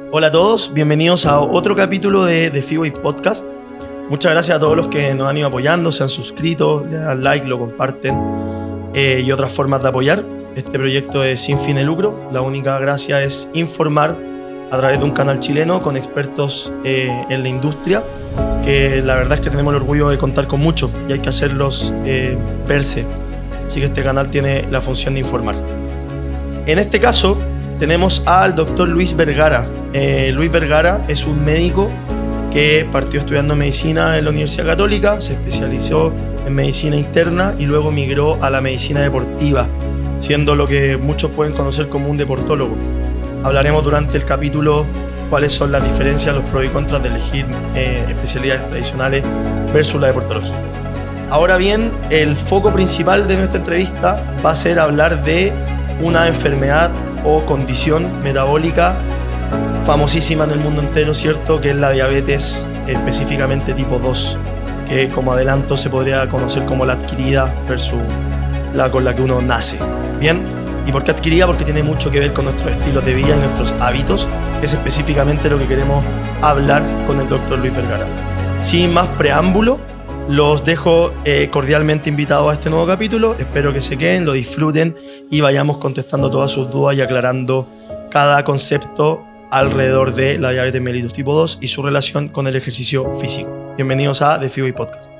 Hola a todos, bienvenidos a otro capítulo de Freeway Podcast. Muchas gracias a todos los que nos han ido apoyando, se han suscrito, le dan like, lo comparten y otras formas de apoyar. Este proyecto es sin fin de lucro. La única gracia es informar a través de un canal chileno con expertos en la industria, que la verdad es que tenemos el orgullo de contar con mucho y hay que hacerlos verse. Así que este canal tiene la función de informar. En este caso tenemos al doctor Luis Vergara. Luis Vergara es un médico que partió estudiando medicina en la Universidad Católica, se especializó en medicina interna y luego migró a la medicina deportiva, siendo lo que muchos pueden conocer como un deportólogo. Hablaremos durante el capítulo cuáles son las diferencias, los pros y contras de elegir especialidades tradicionales versus la deportología. Ahora bien, el foco principal de nuestra entrevista va a ser hablar de una enfermedad o condición metabólica famosísima en el mundo entero, ¿cierto? Que es la diabetes, específicamente tipo 2, que como adelanto se podría conocer como la adquirida versus la con la que uno nace. ¿Bien? ¿Y por qué adquirida? Porque tiene mucho que ver con nuestros estilos de vida y nuestros hábitos, que es específicamente lo que queremos hablar con el doctor Luis Vergara. Sin más preámbulo, los dejo cordialmente invitados a este nuevo capítulo. Espero que se queden, lo disfruten y vayamos contestando todas sus dudas y aclarando cada concepto alrededor de la diabetes mellitus tipo 2 y su relación con el ejercicio físico. Bienvenidos a The Freeway Podcast.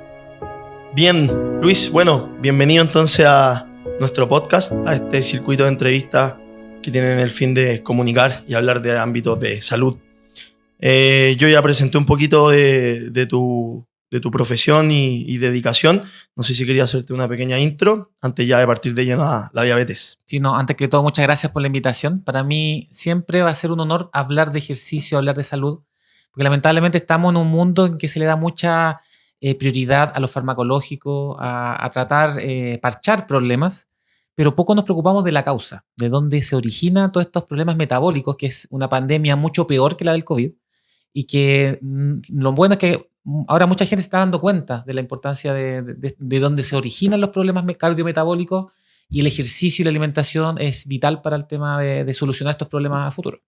Bien, Luis, bueno, bienvenido entonces a nuestro podcast, a este circuito de entrevistas que tienen el fin de comunicar y hablar de ámbitos de salud. Yo ya presenté un poquito de tu profesión y dedicación. No sé si quería hacerte una pequeña intro antes ya de partir de lleno a la diabetes. Sí, no, antes que todo, muchas gracias por la invitación. Para mí siempre va a ser un honor hablar de ejercicio, hablar de salud, porque lamentablemente estamos en un mundo en que se le da mucha prioridad a lo farmacológico, a tratar, parchar problemas, pero poco nos preocupamos de la causa, de dónde se originan todos estos problemas metabólicos, que es una pandemia mucho peor que la del COVID, y que lo bueno es que ahora mucha gente se está dando cuenta de la importancia de dónde se originan los problemas cardiometabólicos, y el ejercicio y la alimentación es vital para el tema de solucionar estos problemas a futuro.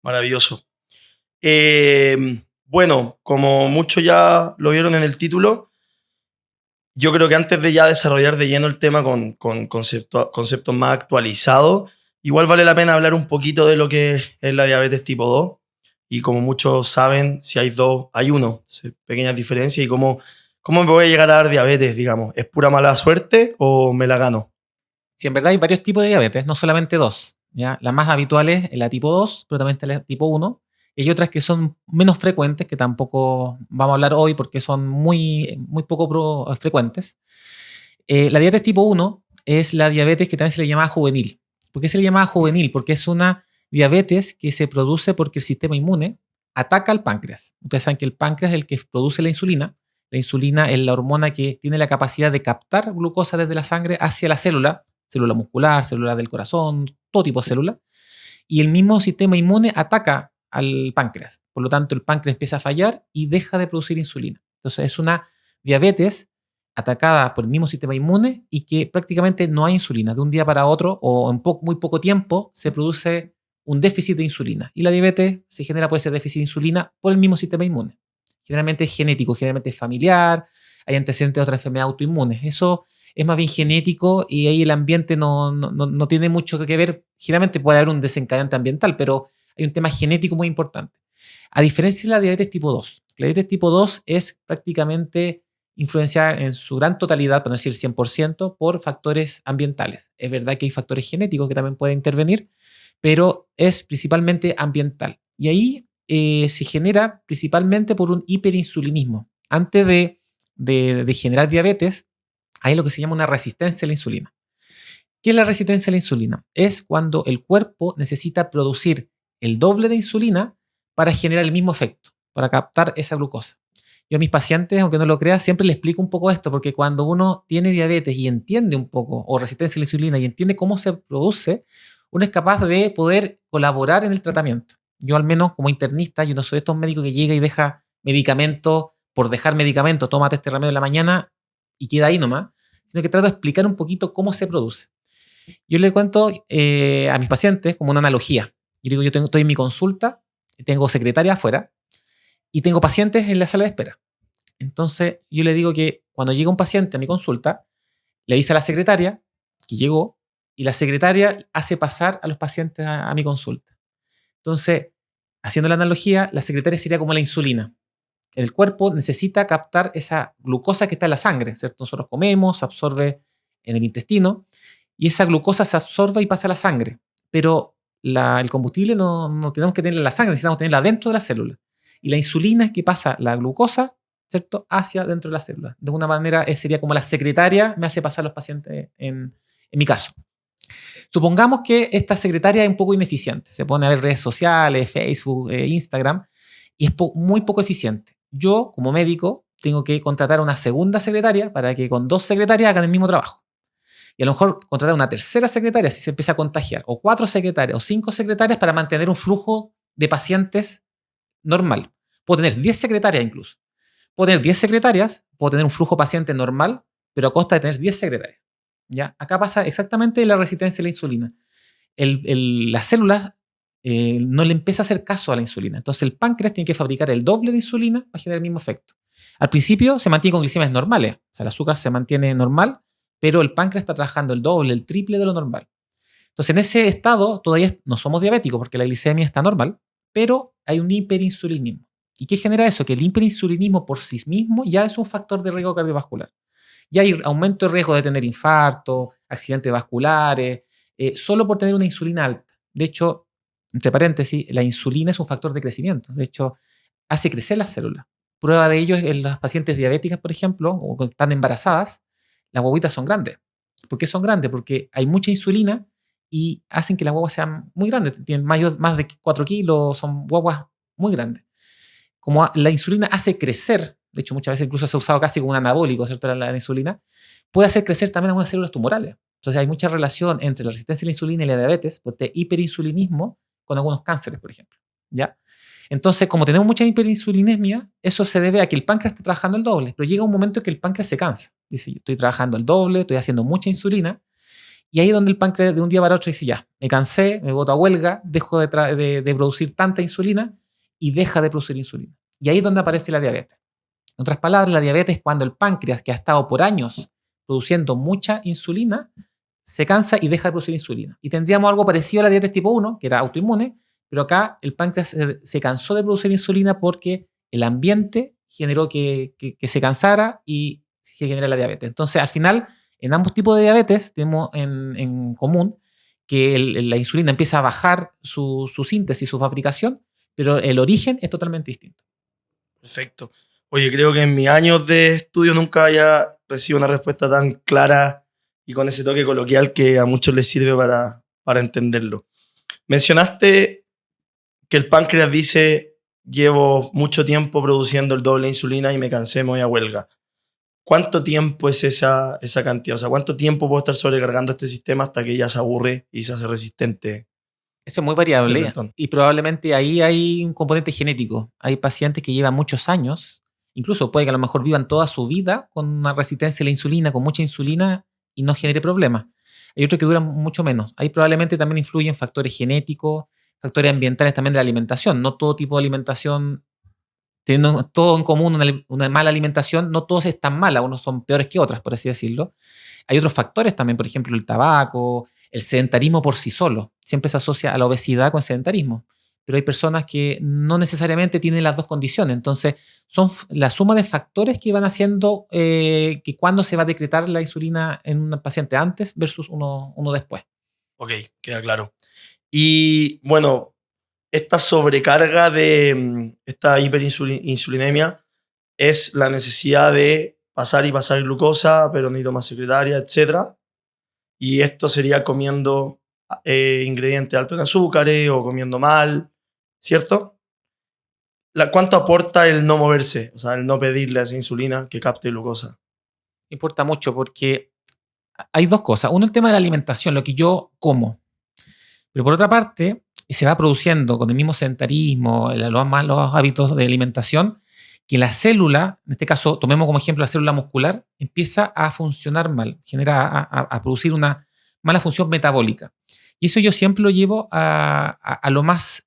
Maravilloso. Bueno, como muchos ya lo vieron en el título, yo creo que antes de ya desarrollar de lleno el tema con conceptos más actualizados, igual vale la pena hablar un poquito de lo que es la diabetes tipo 2. Y como muchos saben, si hay dos, hay uno. Pequeñas diferencias. Y cómo me voy a llegar a dar diabetes, digamos. ¿Es pura mala suerte o me la gano? Sí, en verdad hay varios tipos de diabetes, no solamente dos, ¿ya? La más habitual es la tipo 2, pero también está la tipo 1. Y hay otras que son menos frecuentes, que tampoco vamos a hablar hoy porque son muy poco frecuentes. La diabetes tipo 1 es la diabetes que también se le llama juvenil. ¿Por qué se le llama juvenil? Porque es una diabetes que se produce porque el sistema inmune ataca al páncreas. Ustedes saben que el páncreas es el que produce la insulina. La insulina es la hormona que tiene la capacidad de captar glucosa desde la sangre hacia la célula muscular, célula del corazón, todo tipo de célula. Y el mismo sistema inmune ataca al páncreas. Por lo tanto, el páncreas empieza a fallar y deja de producir insulina. Entonces, es una diabetes atacada por el mismo sistema inmune y que prácticamente no hay insulina. De un día para otro o en muy poco tiempo se produce un déficit de insulina. Y la diabetes se genera por ese déficit de insulina por el mismo sistema inmune. Generalmente es genético, generalmente es familiar, hay antecedentes de otras enfermedades autoinmunes. Eso es más bien genético y ahí el ambiente no tiene mucho que ver. Generalmente puede haber un desencadenante ambiental, pero hay un tema genético muy importante. A diferencia de la diabetes tipo 2. La diabetes tipo 2 es prácticamente influenciada en su gran totalidad, para no decir 100%, por factores ambientales. Es verdad que hay factores genéticos que también pueden intervenir, pero es principalmente ambiental. Y ahí se genera principalmente por un hiperinsulinismo. Antes de generar diabetes, hay lo que se llama una resistencia a la insulina. ¿Qué es la resistencia a la insulina? Es cuando el cuerpo necesita producir el doble de insulina para generar el mismo efecto, para captar esa glucosa. Yo a mis pacientes, aunque no lo creas, siempre les explico un poco esto, porque cuando uno tiene diabetes y entiende un poco, o resistencia a la insulina, y entiende cómo se produce, uno es capaz de poder colaborar en el tratamiento. Yo al menos como internista, yo no soy de estos médicos que llega y deja medicamento por dejar medicamento, tómate este remedio en la mañana y queda ahí nomás, sino que trato de explicar un poquito cómo se produce. Yo le cuento a mis pacientes como una analogía. Yo digo, estoy en mi consulta tengo secretaria afuera y tengo pacientes en la sala de espera. Entonces, yo le digo que cuando llega un paciente a mi consulta, le dice a la secretaria que llegó y la secretaria hace pasar a los pacientes a mi consulta. Entonces, haciendo la analogía, la secretaria sería como la insulina. El cuerpo necesita captar esa glucosa que está en la sangre, ¿cierto? Nosotros comemos, se absorbe en el intestino y esa glucosa se absorbe y pasa a la sangre. Pero el combustible no tenemos que tenerla en la sangre, necesitamos tenerla dentro de la célula. Y la insulina es que pasa la glucosa, ¿cierto?, hacia dentro de la célula. De alguna manera sería como la secretaria me hace pasar los pacientes en mi caso. Supongamos que esta secretaria es un poco ineficiente. Se pone a ver redes sociales, Facebook, Instagram, y es muy poco eficiente. Yo, como médico, tengo que contratar una segunda secretaria para que con 2 secretarias hagan el mismo trabajo. Y a lo mejor contratar una tercera secretaria si se empieza a contagiar, o 4 secretarias, o 5 secretarias para mantener un flujo de pacientes normal. Puedo tener 10 secretarias incluso. Puedo tener 10 secretarias, puedo tener un flujo paciente normal, pero a costa de tener 10 secretarias. ¿Ya? Acá pasa exactamente la resistencia a la insulina. Las células no le empieza a hacer caso a la insulina. Entonces el páncreas tiene que fabricar el doble de insulina para generar el mismo efecto. Al principio se mantiene con glicemias normales. O sea, el azúcar se mantiene normal, pero el páncreas está trabajando el doble, el triple de lo normal. Entonces en ese estado todavía no somos diabéticos porque la glicemia está normal, pero hay un hiperinsulinismo. ¿Y qué genera eso? Que el hiperinsulinismo por sí mismo ya es un factor de riesgo cardiovascular. Ya hay aumento de riesgo de tener infarto, accidentes vasculares, solo por tener una insulina alta. De hecho, entre paréntesis, la insulina es un factor de crecimiento. De hecho, hace crecer las células. Prueba de ello es en las pacientes diabéticas, por ejemplo, o que están embarazadas, las guaguitas son grandes. ¿Por qué son grandes? Porque hay mucha insulina y hacen que las guaguas sean muy grandes. Tienen más de 4 kilos, son guaguas muy grandes. Como la insulina hace crecer, de hecho muchas veces incluso se ha usado casi como un anabólico, ¿cierto? La insulina, puede hacer crecer también algunas células tumorales. Entonces hay mucha relación entre la resistencia a la insulina y la diabetes, pues de hiperinsulinismo con algunos cánceres, por ejemplo. ¿Ya? Entonces, como tenemos mucha hiperinsulinemia, eso se debe a que el páncreas está trabajando el doble, pero llega un momento que el páncreas se cansa. Dice, estoy trabajando el doble, estoy haciendo mucha insulina, y ahí es donde el páncreas de un día para otro dice, ya, me cansé, me boto a huelga, dejo de producir tanta insulina y deja de producir insulina. Y ahí es donde aparece la diabetes. En otras palabras, la diabetes es cuando el páncreas, que ha estado por años produciendo mucha insulina, se cansa y deja de producir insulina. Y tendríamos algo parecido a la diabetes tipo 1, que era autoinmune, pero acá el páncreas se cansó de producir insulina porque el ambiente generó que se cansara y se genera la diabetes. Entonces, al final, en ambos tipos de diabetes tenemos en común que la insulina empieza a bajar su síntesis, su fabricación, pero el origen es totalmente distinto. Perfecto. Oye, creo que en mis años de estudio nunca haya recibido una respuesta tan clara y con ese toque coloquial que a muchos les sirve para entenderlo. Mencionaste que el páncreas dice, llevo mucho tiempo produciendo el doble de insulina y me cansé, me voy a huelga. ¿Cuánto tiempo es esa cantidad? O sea, ¿cuánto tiempo puedo estar sobrecargando este sistema hasta que ya se aburre y se hace resistente? Eso es muy variable y probablemente ahí hay un componente genético. Hay pacientes que llevan muchos años, incluso puede que a lo mejor vivan toda su vida con una resistencia a la insulina, con mucha insulina y no genere problemas. Hay otros que duran mucho menos. Ahí probablemente también influyen factores genéticos, factores ambientales también de la alimentación. No todo tipo de alimentación, teniendo todo en común una mala alimentación, no todas es tan mala, unos son peores que otras, por así decirlo. Hay otros factores también, por ejemplo, el tabaco, el sedentarismo por sí solo. Siempre se asocia a la obesidad con sedentarismo. Pero hay personas que no necesariamente tienen las dos condiciones. Entonces, son la suma de factores que van haciendo que cuando se va a decretar la insulina en un paciente antes versus uno después. Ok, queda claro. Y bueno, esta sobrecarga de esta hiperinsulinemia es la necesidad de pasar y pasar glucosa, pero necesito más secretaria, etc. Y esto sería comiendo ingredientes altos en azúcares o comiendo mal, ¿cierto? ¿Cuánto aporta el no moverse? O sea, el no pedirle a esa insulina que capte glucosa. Importa mucho porque hay dos cosas. Uno, el tema de la alimentación, lo que yo como. Pero por otra parte, se va produciendo con el mismo sedentarismo, los malos hábitos de alimentación, que la célula, en este caso, tomemos como ejemplo la célula muscular, empieza a funcionar mal, genera a producir una mala función metabólica. Y eso yo siempre lo llevo a lo más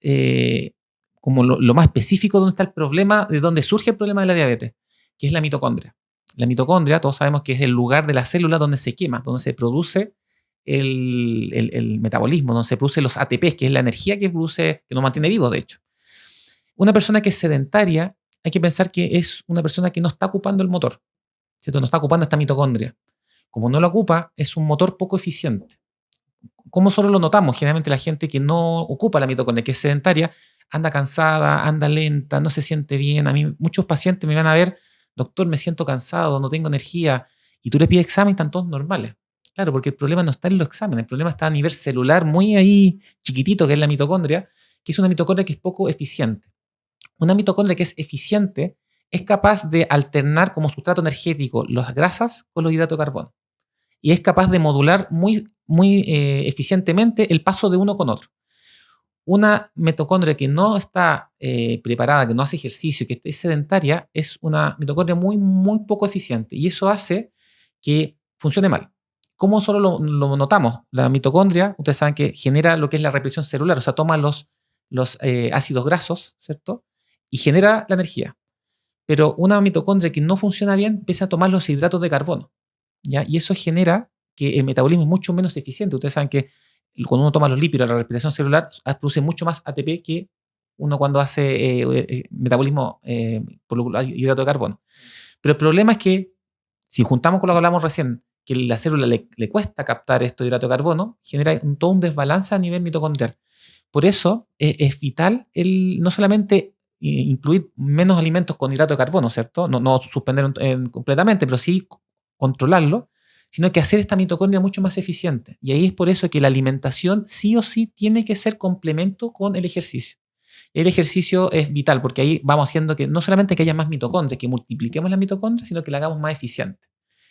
como lo más específico donde está el problema, de donde surge el problema de la diabetes, que es la mitocondria. La mitocondria, todos sabemos que es el lugar de la célula donde se quema, donde se produce el metabolismo, donde se producen los ATPs, que es la energía que produce, que nos mantiene vivos, de hecho. Una persona que es sedentaria, hay que pensar que es una persona que no está ocupando el motor, ¿cierto? No está ocupando esta mitocondria. Como no lo ocupa, es un motor poco eficiente. ¿Cómo solo lo notamos? Generalmente la gente que no ocupa la mitocondria, que es sedentaria, anda cansada, anda lenta, no se siente bien. A mí muchos pacientes me van a ver, doctor, me siento cansado, no tengo energía, y tú le pides examen y están todos normales. Claro, porque el problema no está en los exámenes, el problema está a nivel celular, muy ahí chiquitito, que es la mitocondria, que es una mitocondria que es poco eficiente. Una mitocondria que es eficiente es capaz de alternar como sustrato energético las grasas con los hidratos de carbono. Y es capaz de modular muy eficientemente el paso de uno con otro. Una mitocondria que no está preparada, que no hace ejercicio, que es sedentaria, es una mitocondria muy poco eficiente. Y eso hace que funcione mal. ¿Cómo solo lo notamos? La mitocondria, ustedes saben que genera lo que es la represión celular, o sea, toma los ácidos grasos, ¿cierto? Y genera la energía. Pero una mitocondria que no funciona bien empieza a tomar los hidratos de carbono, ¿ya? Y eso genera que el metabolismo es mucho menos eficiente. Ustedes saben que cuando uno toma los lípidos, la respiración celular produce mucho más ATP que uno cuando hace metabolismo por hidrato de carbono. Pero el problema es que si juntamos con lo que hablamos recién, que la célula le cuesta captar estos hidratos de carbono, genera todo un desbalance a nivel mitocondrial. Por eso es vital no solamente incluir menos alimentos con hidrato de carbono, ¿cierto? No suspender completamente, pero sí controlarlo, sino que hacer esta mitocondria mucho más eficiente. Y ahí es por eso que la alimentación sí o sí tiene que ser complemento con el ejercicio. El ejercicio es vital porque ahí vamos haciendo que no solamente que haya más mitocondrias, que multipliquemos la mitocondria, sino que la hagamos más eficiente.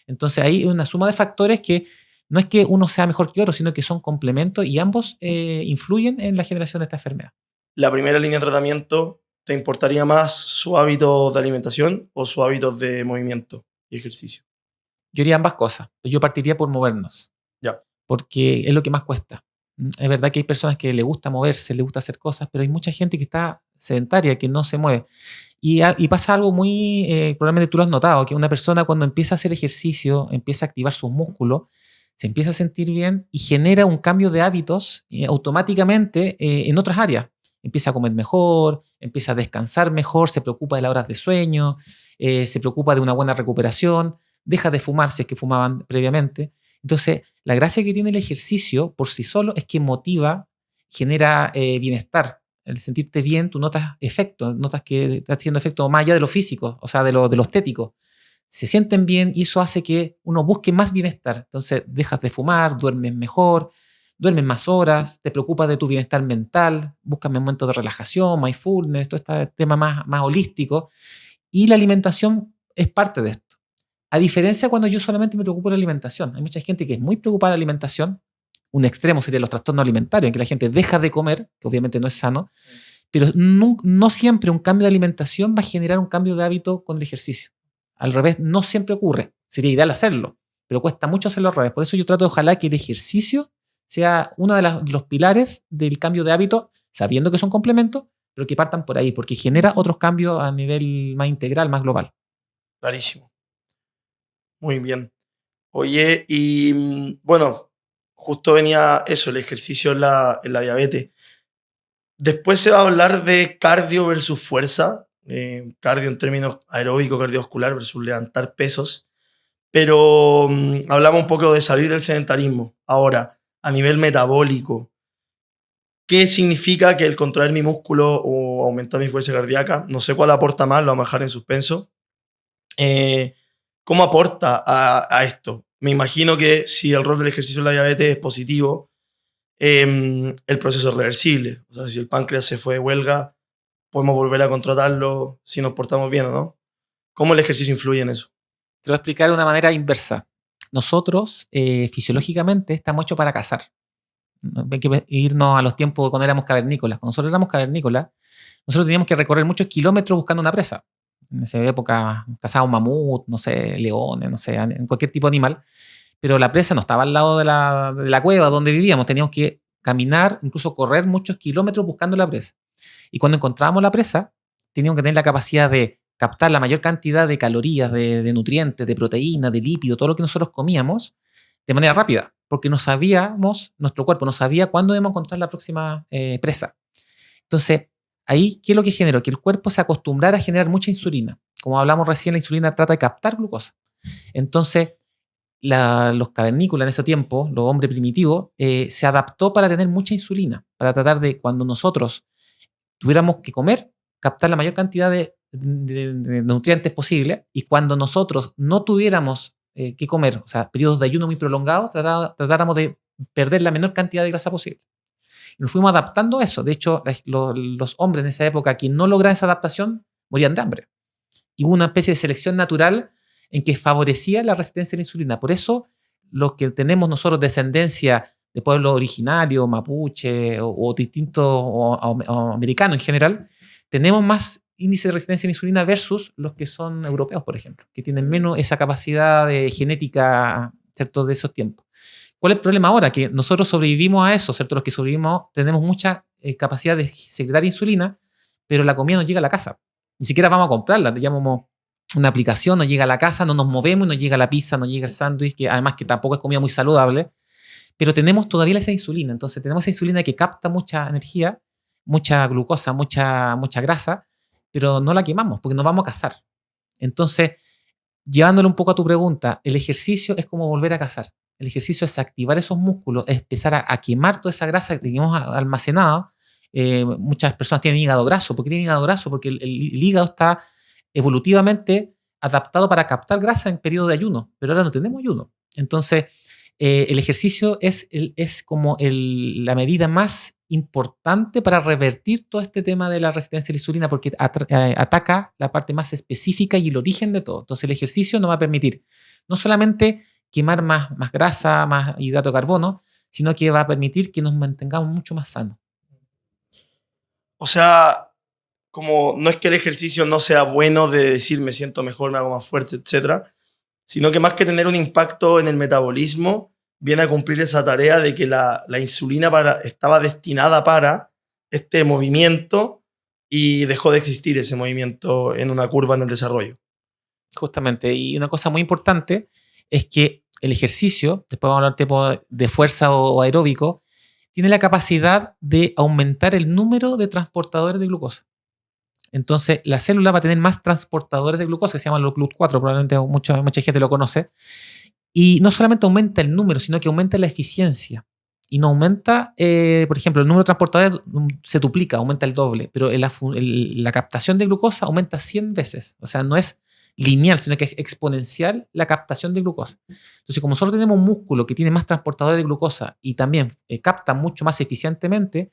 Entonces ahí hay una suma de factores que no es que uno sea mejor que otro, sino que son complementos y ambos influyen en la generación de esta enfermedad. La primera línea de tratamiento, ¿te importaría más su hábito de alimentación o su hábito de movimiento y ejercicio? Yo haría ambas cosas. Yo partiría por movernos. Ya. Porque es lo que más cuesta. Es verdad que hay personas que le gusta moverse, le gusta hacer cosas, pero hay mucha gente que está sedentaria, que no se mueve. Y pasa algo muy, probablemente tú lo has notado, que una persona cuando empieza a hacer ejercicio, empieza a activar sus músculos, se empieza a sentir bien y genera un cambio de hábitos automáticamente en otras áreas. Empieza a comer mejor, empieza a descansar mejor, se preocupa de las horas de sueño, se preocupa de una buena recuperación, deja de fumar si es que fumaban previamente. Entonces, la gracia que tiene el ejercicio por sí solo es que motiva, genera bienestar. El sentirte bien, tú notas efecto, notas que está haciendo efecto más allá de lo físico, o sea, de lo estético. Se sienten bien y eso hace que uno busque más bienestar. Entonces, dejas de fumar, duermes mejor, duermes más horas, te preocupas de tu bienestar mental, buscas momentos de relajación, mindfulness, todo este tema más holístico. Y la alimentación es parte de esto. A diferencia cuando yo solamente me preocupo de la alimentación. Hay mucha gente que es muy preocupada de la alimentación. Un extremo sería los trastornos alimentarios, en que la gente deja de comer, que obviamente no es sano, pero no siempre un cambio de alimentación va a generar un cambio de hábito con el ejercicio. Al revés, no siempre ocurre. Sería ideal hacerlo, pero cuesta mucho hacerlo al revés. Por eso yo trato, ojalá, que el ejercicio sea uno de los pilares del cambio de hábito, sabiendo que son complementos, pero que partan por ahí, porque genera otros cambios a nivel más integral, más global. Clarísimo. Muy bien. Oye, y bueno, justo venía eso, el ejercicio en la diabetes. Después se va a hablar de cardio versus fuerza, cardio en términos aeróbico, cardiovascular versus levantar pesos, pero hablamos un poco de salir del sedentarismo. Ahora, a nivel metabólico, ¿qué significa que el contraer mi músculo o aumentar mi fuerza cardíaca? No sé cuál aporta más, lo vamos a dejar en suspenso. ¿Cómo aporta a esto? Me imagino que si el rol del ejercicio en la diabetes es positivo, el proceso es reversible. O sea, si el páncreas se fue de huelga, podemos volver a contratarlo si nos portamos bien o no. ¿Cómo el ejercicio influye en eso? Te lo voy a explicar de una manera inversa. Nosotros, fisiológicamente, estamos hechos para cazar. Hay que irnos a los tiempos cuando éramos cavernícolas. Cuando nosotros éramos cavernícolas, nosotros teníamos que recorrer muchos kilómetros buscando una presa. En esa época cazaba un mamut, no sé, leones, no sé, en cualquier tipo de animal. Pero la presa no estaba al lado de la cueva donde vivíamos. Teníamos que caminar, incluso correr muchos kilómetros buscando la presa. Y cuando encontrábamos la presa, teníamos que tener la capacidad de captar la mayor cantidad de calorías, de nutrientes, de proteínas, de lípidos, todo lo que nosotros comíamos, de manera rápida, porque no sabíamos, nuestro cuerpo no sabía cuándo íbamos a encontrar la próxima presa. Entonces, ahí, ¿qué es lo que generó? Que el cuerpo se acostumbrara a generar mucha insulina. Como hablamos recién, la insulina trata de captar glucosa. Entonces, los cavernícolas en ese tiempo, los hombres primitivos, se adaptó para tener mucha insulina, para tratar de, cuando nosotros tuviéramos que comer, captar la mayor cantidad de nutrientes posible, y cuando nosotros no tuviéramos que comer, o sea, periodos de ayuno muy prolongados, tratáramos de perder la menor cantidad de grasa posible. Y nos fuimos adaptando a eso. De hecho, los hombres en esa época que no lograban esa adaptación morían de hambre. Y hubo una especie de selección natural en que favorecía la resistencia a la insulina. Por eso, los que tenemos nosotros descendencia de pueblos originarios, mapuche o distintos, o americanos en general, tenemos más índice de resistencia a la insulina versus los que son europeos, por ejemplo, que tienen menos esa capacidad genética, ¿cierto?, de esos tiempos. ¿Cuál es el problema ahora? Que nosotros sobrevivimos a eso, ¿cierto? Los que sobrevivimos tenemos mucha capacidad de secretar insulina, pero la comida no llega a la casa. Ni siquiera vamos a comprarla, te llamamos una aplicación, nos llega a la casa, no nos movemos, nos llega la pizza, nos llega el sándwich, que además que tampoco es comida muy saludable, pero tenemos todavía esa insulina. Entonces tenemos esa insulina que capta mucha energía, mucha glucosa, mucha grasa, pero no la quemamos porque nos vamos a cazar. Entonces, llevándole un poco a tu pregunta, el ejercicio es como volver a cazar. El ejercicio es activar esos músculos, es empezar a quemar toda esa grasa que tenemos almacenada. Muchas personas tienen hígado graso. ¿Por qué tienen hígado graso? Porque el hígado está evolutivamente adaptado para captar grasa en periodo de ayuno, pero ahora no tenemos ayuno. Entonces, el ejercicio es como la medida más importante para revertir todo este tema de la resistencia a la insulina, porque ataca la parte más específica y el origen de todo. Entonces, el ejercicio nos va a permitir no solamente quemar más grasa, más hidrato de carbono, sino que va a permitir que nos mantengamos mucho más sanos. O sea, como no es que el ejercicio no sea bueno de decir me siento mejor, me hago más fuerte, etcétera, sino que más que tener un impacto en el metabolismo, viene a cumplir esa tarea de que la insulina estaba destinada para este movimiento y dejó de existir ese movimiento en una curva en el desarrollo. Justamente, y una cosa muy importante es que el ejercicio, después vamos a hablar tipo de fuerza o aeróbico, tiene la capacidad de aumentar el número de transportadores de glucosa. Entonces, la célula va a tener más transportadores de glucosa, que se llaman los GLUT4, probablemente mucha gente lo conoce. Y no solamente aumenta el número, sino que aumenta la eficiencia. Y no aumenta, por ejemplo, el número de transportadores se duplica, aumenta el doble, pero la captación de glucosa aumenta 100 veces. O sea, no es lineal, sino que es exponencial la captación de glucosa. Entonces, como solo tenemos un músculo que tiene más transportadores de glucosa y también capta mucho más eficientemente,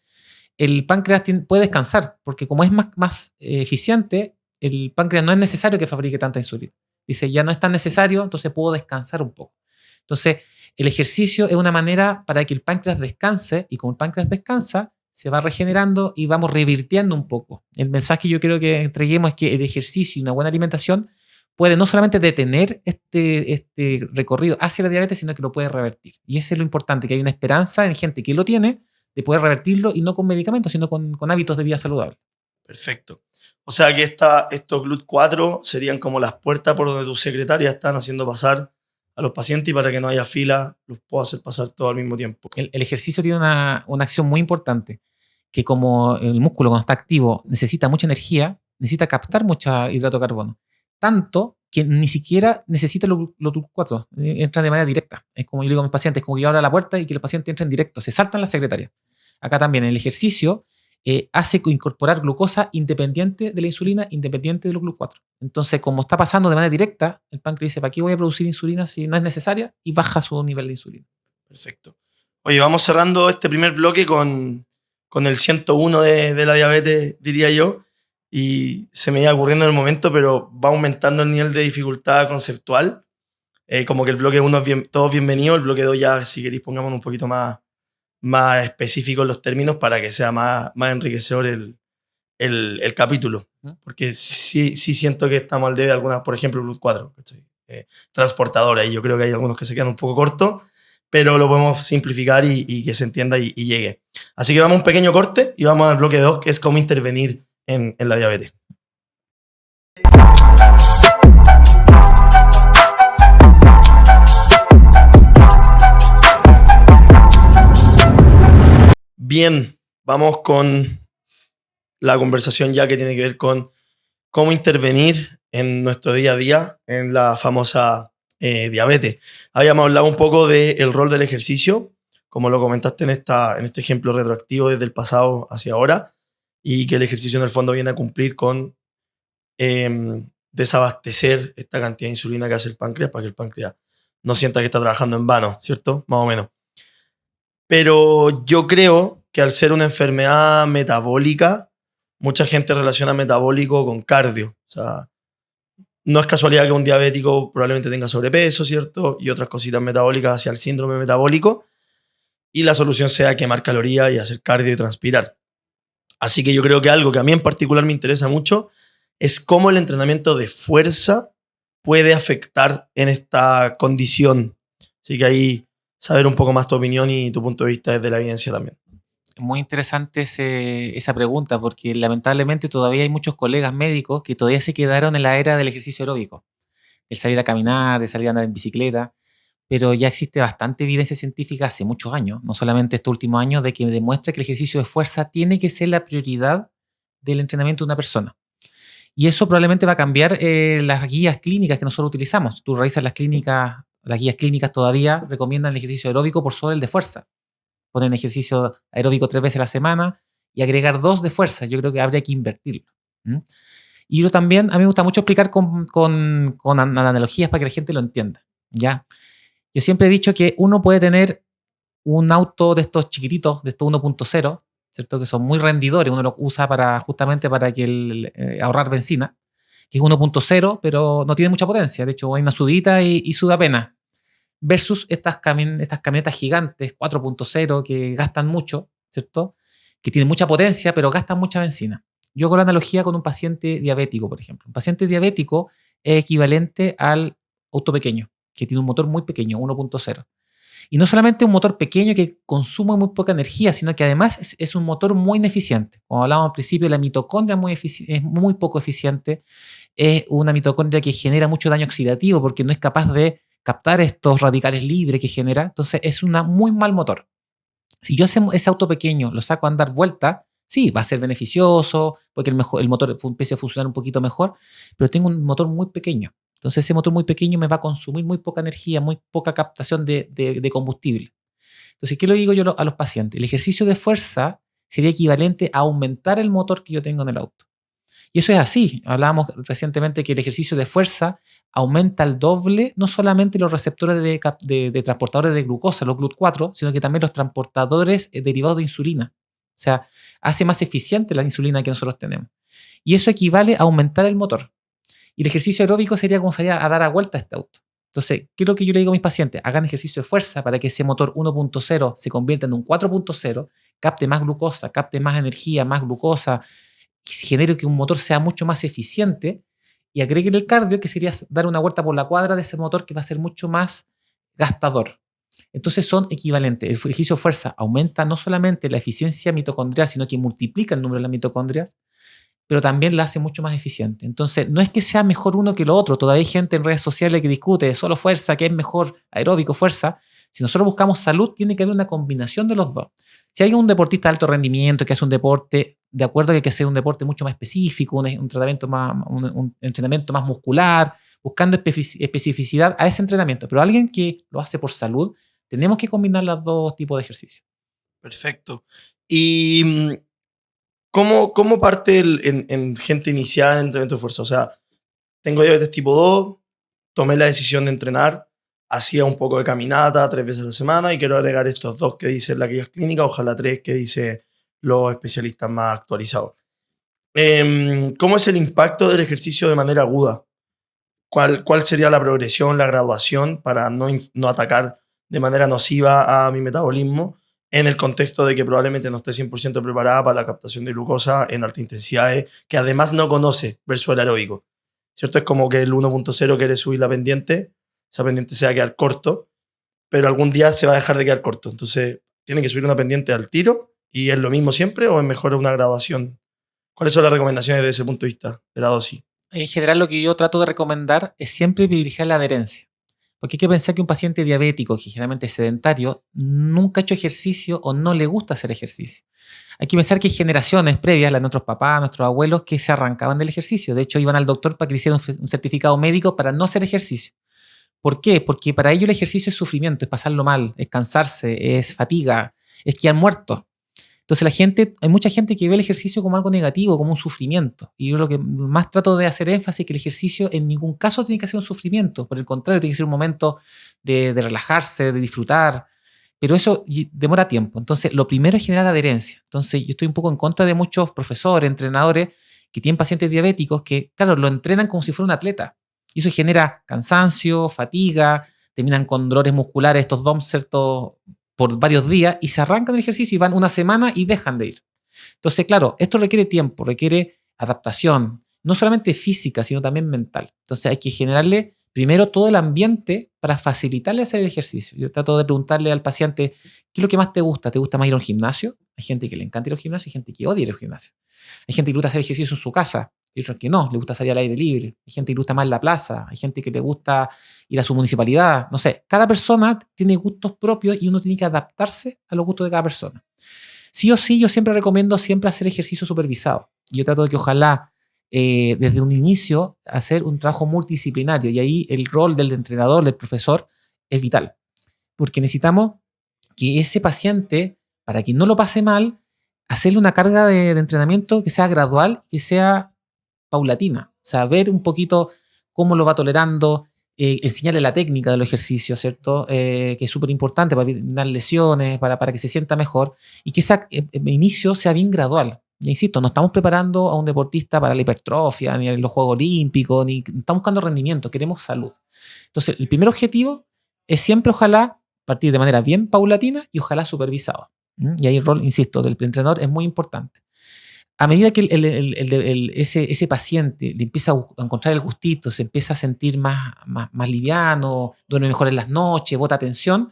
el páncreas puede descansar, porque como es más eficiente, el páncreas no es necesario que fabrique tanta insulina. Dice, ya no es tan necesario, entonces puedo descansar un poco. Entonces, el ejercicio es una manera para que el páncreas descanse, y como el páncreas descansa, se va regenerando y vamos revirtiendo un poco. El mensaje que yo creo que entreguemos es que el ejercicio y una buena alimentación puede no solamente detener este recorrido hacia la diabetes, sino que lo puede revertir. Y eso es lo importante, que hay una esperanza en gente que lo tiene de poder revertirlo, y no con medicamentos, sino con hábitos de vida saludable. Perfecto. O sea que estos GLUT4 serían como las puertas por donde tus secretarias están haciendo pasar a los pacientes, y para que no haya fila, los puedo hacer pasar todo al mismo tiempo. El ejercicio tiene una acción muy importante, que como el músculo cuando está activo necesita mucha energía, necesita captar mucho hidrato de carbono. Tanto que ni siquiera necesita los GLUT4, entran de manera directa. Es como yo digo a mis pacientes, como que yo abro la puerta y que los pacientes entren directo, se saltan las secretarias. Acá también el ejercicio hace incorporar glucosa independiente de la insulina, independiente de los GLUT4. Entonces, como está pasando de manera directa, el páncreas dice, ¿para qué voy a producir insulina si no es necesaria? Y baja su nivel de insulina. Perfecto. Oye, vamos cerrando este primer bloque con el 101 de la diabetes, diría yo, y se me iba ocurriendo en el momento, pero va aumentando el nivel de dificultad conceptual. Como que el bloque 1 es todos bienvenidos, el bloque 2 ya, si queréis, pongamos un poquito más específicos los términos para que sea más enriquecedor el capítulo. Porque sí siento que estamos al debe de algunas, por ejemplo, GLUT4, transportadora, y yo creo que hay algunos que se quedan un poco cortos, pero lo podemos simplificar y que se entienda y llegue. Así que vamos a un pequeño corte y vamos al bloque 2, que es cómo intervenir en la diabetes. Bien, vamos con la conversación ya que tiene que ver con cómo intervenir en nuestro día a día en la famosa diabetes. Habíamos hablado un poco del rol del ejercicio, como lo comentaste en este ejemplo retroactivo desde el pasado hacia ahora, y que el ejercicio en el fondo viene a cumplir con desabastecer esta cantidad de insulina que hace el páncreas para que el páncreas no sienta que está trabajando en vano, ¿cierto? Más o menos. Pero yo creo que al ser una enfermedad metabólica, mucha gente relaciona metabólico con cardio. O sea, no es casualidad que un diabético probablemente tenga sobrepeso, ¿cierto? Y otras cositas metabólicas hacia el síndrome metabólico. Y la solución sea quemar calorías y hacer cardio y transpirar. Así que yo creo que algo que a mí en particular me interesa mucho es cómo el entrenamiento de fuerza puede afectar en esta condición. Así que ahí saber un poco más tu opinión y tu punto de vista desde la evidencia también. Muy interesante esa pregunta, porque lamentablemente todavía hay muchos colegas médicos que todavía se quedaron en la era del ejercicio aeróbico, el salir a caminar, de salir a andar en bicicleta, pero ya existe bastante evidencia científica hace muchos años, no solamente estos últimos años, de que demuestra que el ejercicio de fuerza tiene que ser la prioridad del entrenamiento de una persona. Y eso probablemente va a cambiar las guías clínicas que nosotros utilizamos. Tú revisas las guías clínicas todavía recomiendan el ejercicio aeróbico por sobre el de fuerza. Ponen ejercicio aeróbico 3 veces a la semana y agregar 2 de fuerza. Yo creo que habría que invertirlo. Y yo también, a mí me gusta mucho explicar con analogías para que la gente lo entienda. ¿Ya? Yo siempre he dicho que uno puede tener un auto de estos chiquititos, de estos 1.0, ¿cierto? Que son muy rendidores, uno lo usa justamente para ahorrar benzina, que es 1.0, pero no tiene mucha potencia. De hecho, hay una subida y sube apenas. Versus estas camionetas gigantes 4.0 que gastan mucho, ¿cierto? Que tienen mucha potencia, pero gastan mucha benzina. Yo hago la analogía con un paciente diabético, por ejemplo. Un paciente diabético es equivalente al auto pequeño, que tiene un motor muy pequeño, 1.0. Y no solamente un motor pequeño que consume muy poca energía, sino que además es un motor muy ineficiente. Como hablábamos al principio, la mitocondria es muy poco eficiente. Es una mitocondria que genera mucho daño oxidativo porque no es capaz de captar estos radicales libres que genera. Entonces es un muy mal motor. Si yo ese auto pequeño lo saco a andar vuelta, sí, va a ser beneficioso porque el motor empiece a funcionar un poquito mejor, pero tengo un motor muy pequeño. Entonces ese motor muy pequeño me va a consumir muy poca energía, muy poca captación de combustible. Entonces, ¿qué le digo yo a los pacientes? El ejercicio de fuerza sería equivalente a aumentar el motor que yo tengo en el auto. Y eso es así. Hablábamos recientemente que el ejercicio de fuerza aumenta el doble, no solamente los receptores de transportadores de glucosa, los GLUT4, sino que también los transportadores derivados de insulina. O sea, hace más eficiente la insulina que nosotros tenemos. Y eso equivale a aumentar el motor. Y el ejercicio aeróbico sería como salir a dar a vuelta a este auto. Entonces, ¿qué es lo que yo le digo a mis pacientes? Hagan ejercicio de fuerza para que ese motor 1.0 se convierta en un 4.0, capte más glucosa, capte más energía, más glucosa, genere que un motor sea mucho más eficiente y agreguen el cardio, que sería dar una vuelta por la cuadra de ese motor que va a ser mucho más gastador. Entonces son equivalentes. El ejercicio de fuerza aumenta no solamente la eficiencia mitocondrial, sino que multiplica el número de las mitocondrias, pero también la hace mucho más eficiente. Entonces, no es que sea mejor uno que lo otro. Todavía hay gente en redes sociales que discute solo fuerza, que es mejor aeróbico, fuerza. Si nosotros buscamos salud, tiene que haber una combinación de los dos. Si hay un deportista de alto rendimiento que hace un deporte, de acuerdo que hay que hacer un deporte mucho más específico, un tratamiento un entrenamiento más muscular, buscando especificidad a ese entrenamiento. Pero alguien que lo hace por salud, tenemos que combinar los dos tipos de ejercicios. Perfecto. ¿Y cómo parte en gente iniciada en entrenamiento de fuerza? O sea, tengo diabetes tipo 2, tomé la decisión de entrenar, hacía un poco de caminata 3 veces a la semana y quiero agregar estos 2 que dicen las guías clínicas, ojalá 3 que dicen los especialistas más actualizados. ¿Cómo es el impacto del ejercicio de manera aguda? ¿Cuál sería la progresión, la graduación para no atacar de manera nociva a mi metabolismo en el contexto de que probablemente no esté 100% preparada para la captación de glucosa en alta intensidad, que además no conoce versus el aeróbico? ¿Cierto? Es como que el 1.0 quiere subir la pendiente, esa pendiente se va a quedar corto pero algún día se va a dejar de quedar corto. Entonces, ¿tiene que subir una pendiente al tiro y es lo mismo siempre o es mejor una graduación? ¿Cuáles son las recomendaciones desde ese punto de vista de la dosis? En general, lo que yo trato de recomendar es siempre privilegiar la adherencia. Porque hay que pensar que un paciente diabético, que generalmente es sedentario, nunca ha hecho ejercicio o no le gusta hacer ejercicio. Hay que pensar que hay generaciones previas, las de nuestros papás, nuestros abuelos, que se arrancaban del ejercicio. De hecho, iban al doctor para que le hicieran un certificado médico para no hacer ejercicio. ¿Por qué? Porque para ellos el ejercicio es sufrimiento, es pasarlo mal, es cansarse, es fatiga, es quedar muerto. Entonces hay mucha gente que ve el ejercicio como algo negativo, como un sufrimiento. Y yo lo que más trato de hacer énfasis es que el ejercicio en ningún caso tiene que ser un sufrimiento. Por el contrario, tiene que ser un momento de relajarse, de disfrutar. Pero eso demora tiempo. Entonces, lo primero es generar adherencia. Entonces, yo estoy un poco en contra de muchos profesores, entrenadores que tienen pacientes diabéticos que, claro, lo entrenan como si fuera un atleta. Y eso genera cansancio, fatiga, terminan con dolores musculares, estos DOMS, ¿cierto?, por varios días y se arrancan del ejercicio y van una semana y dejan de ir. Entonces, claro, esto requiere tiempo, requiere adaptación, no solamente física, sino también mental. Entonces, hay que generarle primero todo el ambiente para facilitarle hacer el ejercicio. Yo trato de preguntarle al paciente, ¿qué es lo que más te gusta? ¿Te gusta más ir a un gimnasio? Hay gente que le encanta ir al gimnasio y gente que odia ir al gimnasio. Hay gente que le gusta hacer ejercicio en su casa y otros que no, le gusta salir al aire libre. Hay gente que le gusta más la plaza, hay gente que le gusta ir a su municipalidad. No sé, cada persona tiene gustos propios y uno tiene que adaptarse a los gustos de cada persona. Sí o sí, yo siempre recomiendo siempre hacer ejercicio supervisado. Yo trato de que ojalá desde un inicio hacer un trabajo multidisciplinario y ahí el rol del entrenador, del profesor, es vital. Porque necesitamos que ese paciente, para que no lo pase mal, hacerle una carga de entrenamiento que sea gradual, que sea paulatina. O sea, ver un poquito cómo lo va tolerando, enseñarle la técnica de los ejercicios, ¿cierto? Que es súper importante para evitar lesiones, para que se sienta mejor y que el inicio sea bien gradual. Ya insisto, no estamos preparando a un deportista para la hipertrofia, ni en los Juegos Olímpicos, ni estamos buscando rendimiento, queremos salud. Entonces, el primer objetivo es siempre, ojalá, partir de manera bien paulatina y ojalá supervisado. Y ahí el rol, insisto, del entrenador es muy importante. A medida que ese paciente le empieza a encontrar el gustito, se empieza a sentir más liviano, duerme mejor en las noches, bota atención,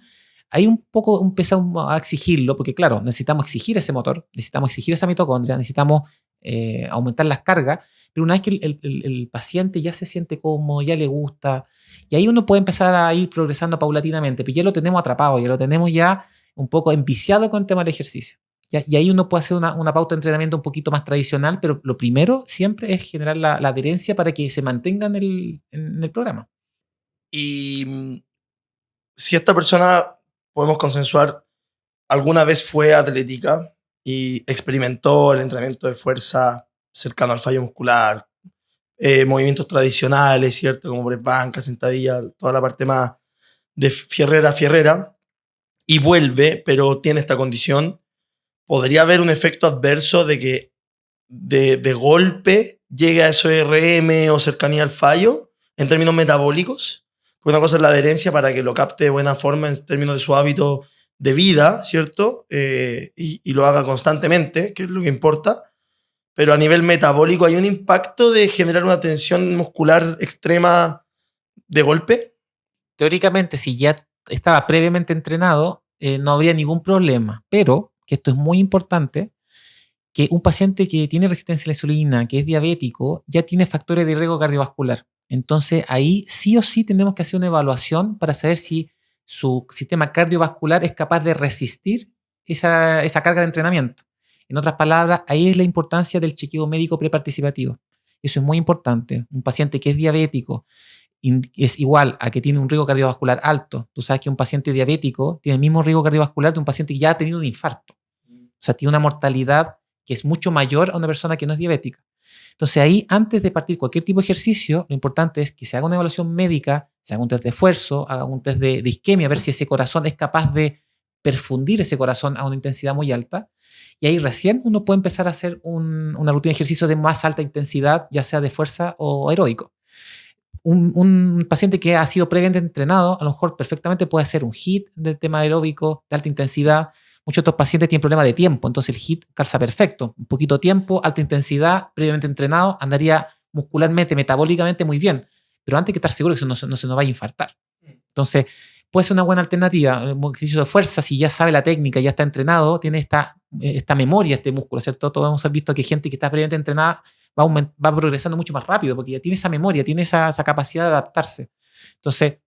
ahí un poco empezamos a exigirlo, porque claro, necesitamos exigir ese motor, necesitamos exigir esa mitocondria, necesitamos aumentar las cargas, pero una vez que el paciente ya se siente cómodo, ya le gusta, y ahí uno puede empezar a ir progresando paulatinamente, pero ya lo tenemos atrapado, ya lo tenemos ya un poco enviciado con el tema del ejercicio. Y ahí uno puede hacer una pauta de entrenamiento un poquito más tradicional, pero lo primero siempre es generar la adherencia para que se mantenga en el programa. Y si esta persona, podemos consensuar, alguna vez fue atlética y experimentó el entrenamiento de fuerza cercano al fallo muscular, movimientos tradicionales, ¿cierto? Como press banca, sentadilla, toda la parte más de fierrera, y vuelve, pero tiene esta condición, podría haber un efecto adverso de que de golpe llegue a SRM o cercanía al fallo en términos metabólicos. Porque una cosa es la adherencia para que lo capte de buena forma en términos de su hábito de vida, ¿cierto? Y lo haga constantemente, que es lo que importa. Pero a nivel metabólico, ¿hay un impacto de generar una tensión muscular extrema de golpe? Teóricamente, si ya estaba previamente entrenado, no habría ningún problema. Pero, que esto es muy importante, que un paciente que tiene resistencia a la insulina, que es diabético, ya tiene factores de riesgo cardiovascular. Entonces, ahí sí o sí tenemos que hacer una evaluación para saber si su sistema cardiovascular es capaz de resistir esa carga de entrenamiento. En otras palabras, ahí es la importancia del chequeo médico preparticipativo. Eso es muy importante. Un paciente que es diabético es igual a que tiene un riesgo cardiovascular alto. Tú sabes que un paciente diabético tiene el mismo riesgo cardiovascular de un paciente que ya ha tenido un infarto. O sea, tiene una mortalidad que es mucho mayor a una persona que no es diabética. Entonces ahí, antes de partir cualquier tipo de ejercicio, lo importante es que se haga una evaluación médica, se haga un test de esfuerzo, haga un test de isquemia, a ver si ese corazón es capaz de perfundir ese corazón a una intensidad muy alta. Y ahí recién uno puede empezar a hacer una rutina de ejercicio de más alta intensidad, ya sea de fuerza o aeróbico. Un paciente que ha sido previamente entrenado, a lo mejor perfectamente puede hacer un HIIT de tema aeróbico de alta intensidad. Muchos de estos pacientes tienen problemas de tiempo, entonces el HIIT calza perfecto. Un poquito tiempo, alta intensidad, previamente entrenado, andaría muscularmente, metabólicamente muy bien. Pero antes hay que estar seguro que no se nos vaya a infartar. Entonces, puede ser una buena alternativa. Un ejercicio de fuerza, si ya sabe la técnica, ya está entrenado, tiene esta memoria, este músculo, ¿cierto? Todos hemos visto que gente que está previamente entrenada va progresando mucho más rápido porque ya tiene esa memoria, tiene esa capacidad de adaptarse. Entonces,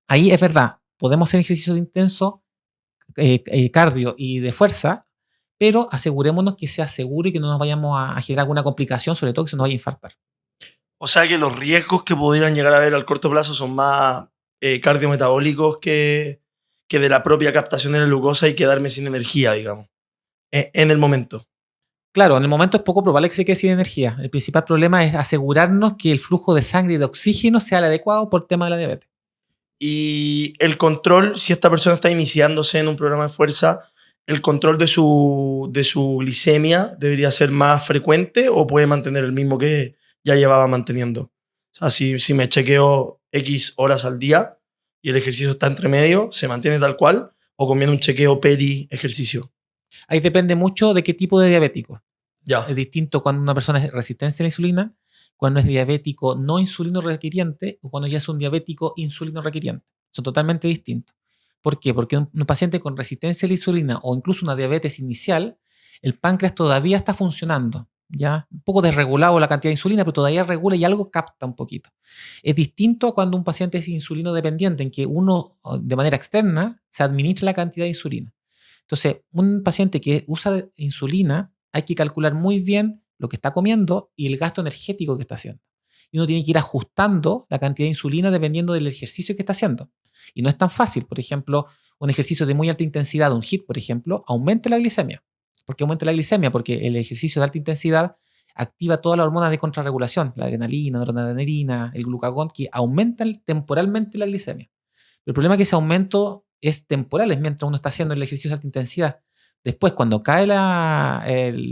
ahí es verdad, podemos hacer ejercicios intensos, cardio y de fuerza, pero asegurémonos que sea seguro y que no nos vayamos a generar alguna complicación, sobre todo que se nos vaya a infartar. O sea que los riesgos que pudieran llegar a haber al corto plazo son más cardiometabólicos que de la propia captación de la glucosa y quedarme sin energía, digamos, en el momento. Claro, en el momento es poco probable que se quede sin energía. El principal problema es asegurarnos que el flujo de sangre y de oxígeno sea el adecuado por tema de la diabetes. Y el control, si esta persona está iniciándose en un programa de fuerza, ¿el control de su glicemia debería ser más frecuente o puede mantener el mismo que ya llevaba manteniendo? O sea, si me chequeo X horas al día y el ejercicio está entre medio, ¿se mantiene tal cual o conviene un chequeo peri ejercicio? Ahí depende mucho de qué tipo de diabético. Ya. Es distinto cuando una persona es resistente a la insulina, cuando es diabético no insulino requiriente o cuando ya es un diabético insulino requiriente. Son totalmente distintos. ¿Por qué? Porque un paciente con resistencia a la insulina o incluso una diabetes inicial, el páncreas todavía está funcionando. Ya un poco desregulado la cantidad de insulina, pero todavía regula y algo capta un poquito. Es distinto a cuando un paciente es insulino dependiente, en que uno de manera externa se administra la cantidad de insulina. Entonces, un paciente que usa insulina, hay que calcular muy bien lo que está comiendo y el gasto energético que está haciendo. Y uno tiene que ir ajustando la cantidad de insulina dependiendo del ejercicio que está haciendo. Y no es tan fácil. Por ejemplo, un ejercicio de muy alta intensidad, un HIIT, por ejemplo, aumenta la glicemia. ¿Por qué aumenta la glicemia? Porque el ejercicio de alta intensidad activa todas las hormonas de contrarregulación, la adrenalina, noradrenalina, el glucagón, que aumentan temporalmente la glicemia. El problema es que ese aumento es temporal, es mientras uno está haciendo el ejercicio de alta intensidad. Después, cuando caen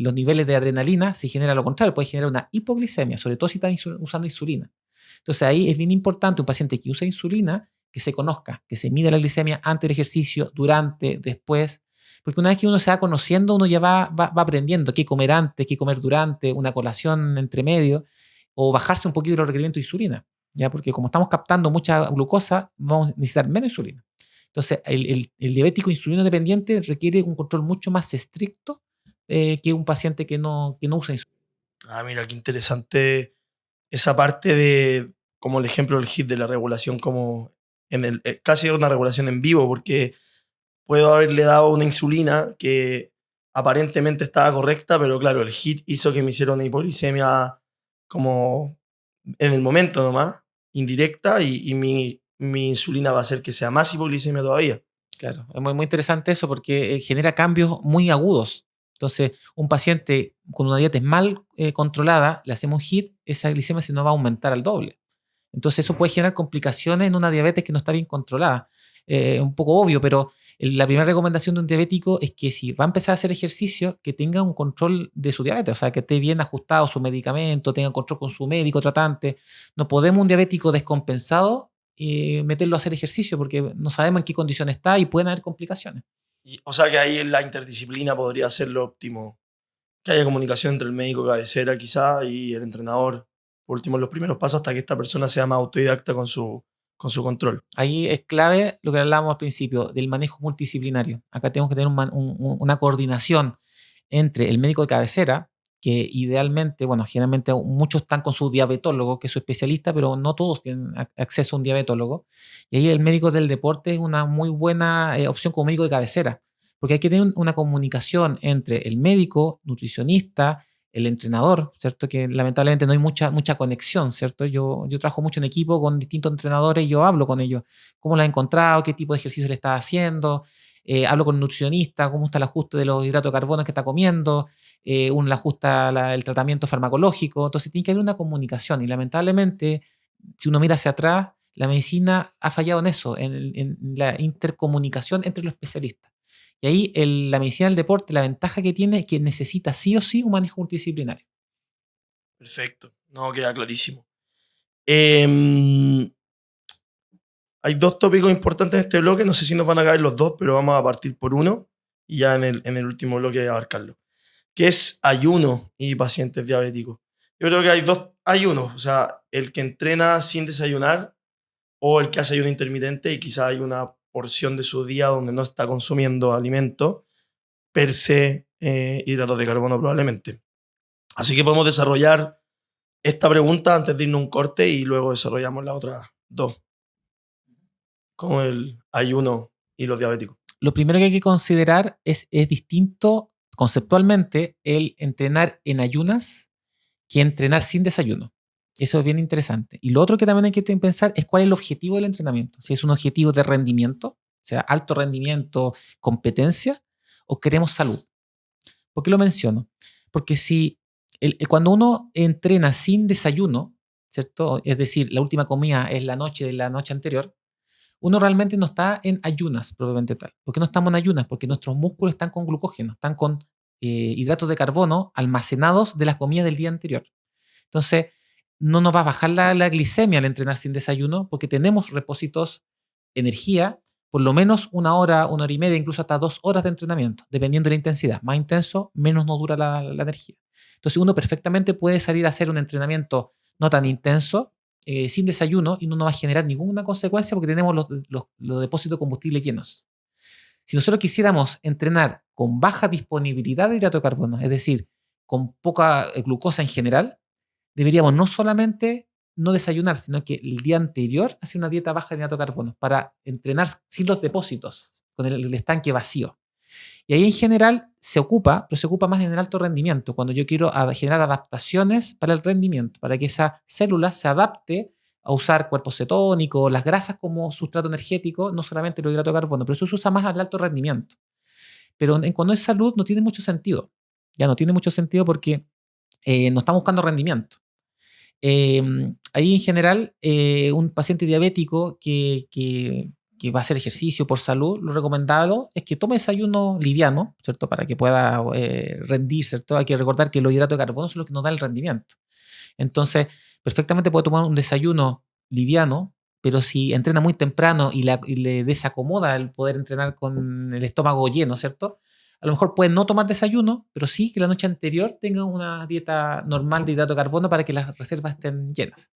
los niveles de adrenalina, se genera lo contrario, puede generar una hipoglicemia, sobre todo si está usando insulina. Entonces ahí es bien importante un paciente que usa insulina, que se conozca, que se mida la glicemia antes del ejercicio, durante, después, porque una vez que uno se va conociendo, uno ya va aprendiendo qué comer antes, qué comer durante, una colación entre medio, o bajarse un poquito los requerimientos de insulina. ¿Ya? Porque como estamos captando mucha glucosa, vamos a necesitar menos insulina. Entonces, el diabético insulino dependiente requiere un control mucho más estricto que un paciente que no usa insulina. Ah, mira, qué interesante esa parte de, como el ejemplo del HIIT, de la regulación como casi una regulación en vivo, porque puedo haberle dado una insulina que aparentemente estaba correcta, pero claro, el HIIT hizo que me hiciera una hipoglicemia como en el momento nomás, indirecta, y mi insulina va a hacer que sea más hipoglicemia todavía. Claro, es muy, muy interesante eso porque genera cambios muy agudos. Entonces, un paciente con una dieta mal controlada, le hacemos HIIT, esa glicemia se nos va a aumentar al doble. Entonces, eso puede generar complicaciones en una diabetes que no está bien controlada. Un poco obvio, pero la primera recomendación de un diabético es que si va a empezar a hacer ejercicio, que tenga un control de su diabetes, o sea, que esté bien ajustado su medicamento, tenga control con su médico tratante. No podemos un diabético descompensado meterlo a hacer ejercicio porque no sabemos en qué condición está y pueden haber complicaciones. O sea que ahí la interdisciplina podría ser lo óptimo. Que haya comunicación entre el médico cabecera quizá y el entrenador. Por último, en los primeros pasos hasta que esta persona sea más autodidacta con su control. Ahí es clave lo que hablábamos al principio del manejo multidisciplinario. Acá tenemos que tener una coordinación entre el médico de cabecera, que idealmente, bueno, generalmente muchos están con su diabetólogo, que es su especialista, pero no todos tienen acceso a un diabetólogo. Y ahí el médico del deporte es una muy buena opción como médico de cabecera, porque hay que tener una comunicación entre el médico, nutricionista, el entrenador, ¿cierto? Que lamentablemente no hay mucha conexión, ¿cierto? Yo trabajo mucho en equipo con distintos entrenadores y yo hablo con ellos. ¿Cómo lo has encontrado? ¿Qué tipo de ejercicio le estás haciendo? Hablo con el nutricionista, cómo está el ajuste de los hidratos de carbono que está comiendo, uno le ajusta el tratamiento farmacológico, entonces tiene que haber una comunicación y lamentablemente, si uno mira hacia atrás, la medicina ha fallado en eso, en la intercomunicación entre los especialistas. Y ahí la medicina del deporte, la ventaja que tiene es que necesita sí o sí un manejo multidisciplinario. Perfecto. No, queda clarísimo. Em, Hay dos tópicos importantes en este bloque. No sé si nos van a caer los dos, pero vamos a partir por uno y ya en el último bloque abarcarlo. Que es ayuno y pacientes diabéticos. Yo creo que hay dos ayunos. O sea, el que entrena sin desayunar o el que hace ayuno intermitente y quizá hay una porción de su día donde no está consumiendo alimento, per se hidratos de carbono probablemente. Así que podemos desarrollar esta pregunta antes de irnos a un corte y luego desarrollamos las otras dos, como el ayuno y los diabéticos. Lo primero que hay que considerar es distinto conceptualmente el entrenar en ayunas que entrenar sin desayuno. Eso es bien interesante. Y lo otro que también hay que pensar es cuál es el objetivo del entrenamiento. Si es un objetivo de rendimiento, o sea, alto rendimiento, competencia, o queremos salud. ¿Por qué lo menciono? Porque si cuando uno entrena sin desayuno, ¿cierto? Es decir, la última comida es la noche de la noche anterior, uno realmente no está en ayunas propiamente tal. ¿Por qué no estamos en ayunas? Porque nuestros músculos están con glucógeno, están con hidratos de carbono almacenados de las comidas del día anterior. Entonces, no nos va a bajar la glicemia al entrenar sin desayuno porque tenemos repósitos de energía por lo menos 1 hora, 1 hora y media, incluso hasta 2 horas de entrenamiento, dependiendo de la intensidad. Más intenso, menos nos dura la energía. Entonces, uno perfectamente puede salir a hacer un entrenamiento no tan intenso, sin desayuno, y no nos va a generar ninguna consecuencia porque tenemos los depósitos de combustible llenos. Si nosotros quisiéramos entrenar con baja disponibilidad de hidrato de carbono, es decir, con poca glucosa en general, deberíamos no solamente no desayunar, sino que el día anterior hacer una dieta baja de hidrato de carbono para entrenar sin los depósitos, con el estanque vacío. Y ahí en general se ocupa, pero se ocupa más en el alto rendimiento, cuando yo quiero generar adaptaciones para el rendimiento, para que esa célula se adapte a usar cuerpos cetónicos, las grasas como sustrato energético, no solamente los hidratos de carbono, pero eso se usa más al alto rendimiento. Pero cuando es salud no tiene mucho sentido. Ya no tiene mucho sentido porque no estamos buscando rendimiento. Ahí en general, un paciente diabético que va a hacer ejercicio por salud, lo recomendado es que tome desayuno liviano, ¿cierto? Para que pueda rendir, ¿cierto? Hay que recordar que los hidratos de carbono son los que nos dan el rendimiento. Entonces, perfectamente puede tomar un desayuno liviano, pero si entrena muy temprano y le desacomoda el poder entrenar con el estómago lleno, ¿cierto? A lo mejor puede no tomar desayuno, pero sí que la noche anterior tenga una dieta normal de hidrato de carbono para que las reservas estén llenas.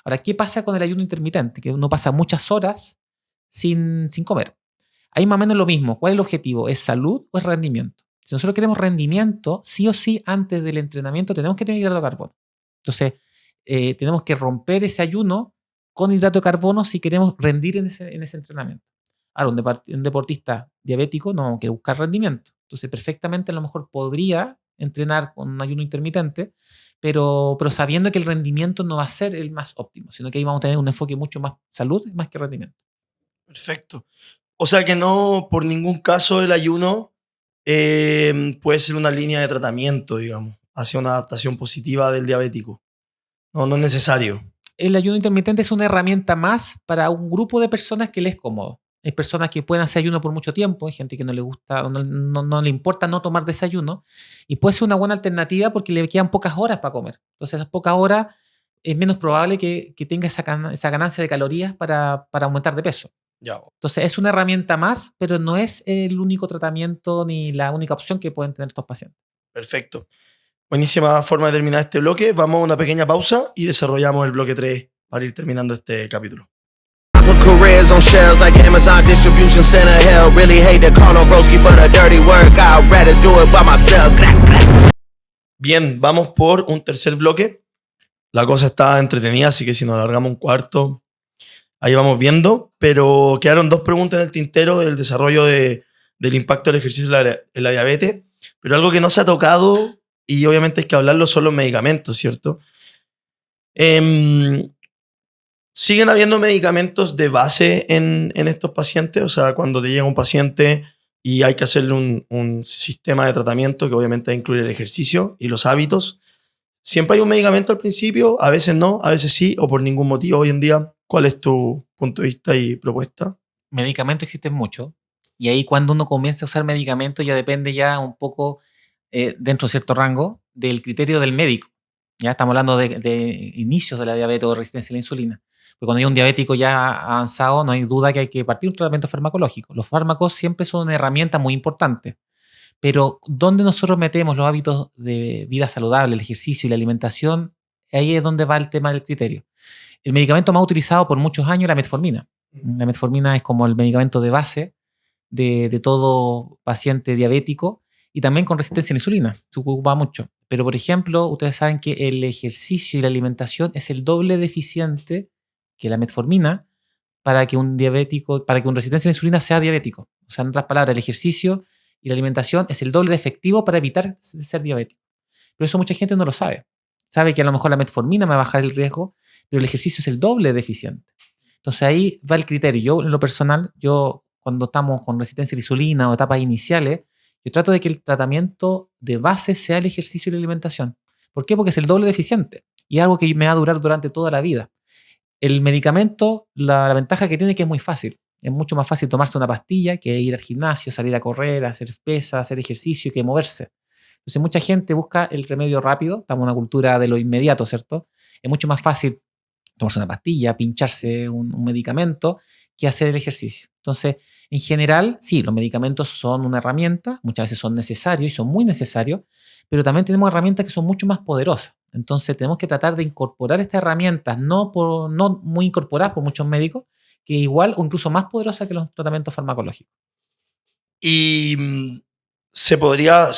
Ahora, ¿qué pasa con el ayuno intermitente? Que uno pasa muchas horas sin comer. Ahí más o menos lo mismo. ¿Cuál es el objetivo? ¿Es salud o es rendimiento? Si nosotros queremos rendimiento, sí o sí, antes del entrenamiento tenemos que tener hidrato de carbono. Entonces, tenemos que romper ese ayuno con hidrato de carbono si queremos rendir en ese entrenamiento. Ahora, un deportista diabético no quiere buscar rendimiento. Entonces, perfectamente a lo mejor podría entrenar con un ayuno intermitente, pero sabiendo que el rendimiento no va a ser el más óptimo, sino que ahí vamos a tener un enfoque mucho más salud más que rendimiento. Perfecto. O sea que no, por ningún caso el ayuno puede ser una línea de tratamiento, digamos, hacia una adaptación positiva del diabético. No, no es necesario. El ayuno intermitente es una herramienta más para un grupo de personas que les es cómodo. Hay personas que pueden hacer ayuno por mucho tiempo, hay gente que no le gusta, no le importa no tomar desayuno, y puede ser una buena alternativa porque le quedan pocas horas para comer. Entonces, esas pocas horas es menos probable que tenga esa ganancia de calorías para aumentar de peso. Ya. Entonces, es una herramienta más, pero no es el único tratamiento ni la única opción que pueden tener estos pacientes. Perfecto. Buenísima forma de terminar este bloque. Vamos a una pequeña pausa y desarrollamos el bloque 3 para ir terminando este capítulo. Careers on shelves like Amazon distribution center. Hell, really hate to call on Broski for the dirty work. I'd rather do it by myself. Bien, vamos por un tercer bloque. La cosa está entretenida, así que si nos alargamos un cuarto, ahí vamos viendo. Pero quedaron 2 preguntas en el tintero del desarrollo del impacto del ejercicio en la diabetes. Pero algo que no se ha tocado, y obviamente hay que hablarlo, son los medicamentos, ¿cierto? ¿Siguen habiendo medicamentos de base en estos pacientes? O sea, cuando te llega un paciente y hay que hacerle un sistema de tratamiento que obviamente incluye el ejercicio y los hábitos, ¿siempre hay un medicamento al principio? A veces no, a veces sí, o por ningún motivo hoy en día. ¿Cuál es tu punto de vista y propuesta? Medicamentos existen muchos, y ahí cuando uno comienza a usar medicamentos ya depende ya un poco, dentro de cierto rango, del criterio del médico. Ya estamos hablando de inicios de la diabetes o resistencia a la insulina. Porque cuando hay un diabético ya avanzado, no hay duda que hay que partir un tratamiento farmacológico. Los fármacos siempre son una herramienta muy importante, pero donde nosotros metemos los hábitos de vida saludable, el ejercicio y la alimentación, ahí es donde va el tema del criterio. El medicamento más utilizado por muchos años es la metformina. La metformina es como el medicamento de base de todo paciente diabético y también con resistencia a la insulina. Se ocupa mucho. Pero, por ejemplo, ustedes saben que el ejercicio y la alimentación es el doble de eficiente que la metformina para que un diabético, para que un resistencia a la insulina sea diabético. O sea, en otras palabras, el ejercicio y la alimentación es el doble de efectivo para evitar ser diabético. Pero eso mucha gente no lo sabe. Sabe que a lo mejor la metformina me va a bajar el riesgo, pero el ejercicio es el doble de eficiente. Entonces ahí va el criterio. Yo, en lo personal, cuando estamos con resistencia a la insulina o etapas iniciales, yo trato de que el tratamiento de base sea el ejercicio y la alimentación. ¿Por qué? Porque es el doble de eficiente y es algo que me va a durar durante toda la vida. El medicamento, la ventaja que tiene es que es muy fácil. Es mucho más fácil tomarse una pastilla que ir al gimnasio, salir a correr, hacer pesas, hacer ejercicio, que moverse. Entonces mucha gente busca el remedio rápido. Estamos en una cultura de lo inmediato, ¿cierto? Es mucho más fácil tomarse una pastilla, pincharse un medicamento, que hacer el ejercicio. Entonces, en general, sí, los medicamentos son una herramienta, muchas veces son necesarios y son muy necesarios, pero también tenemos herramientas que son mucho más poderosas. Entonces, tenemos que tratar de incorporar estas herramientas, no muy incorporadas por muchos médicos, que igual o incluso más poderosas que los tratamientos farmacológicos. Y se podría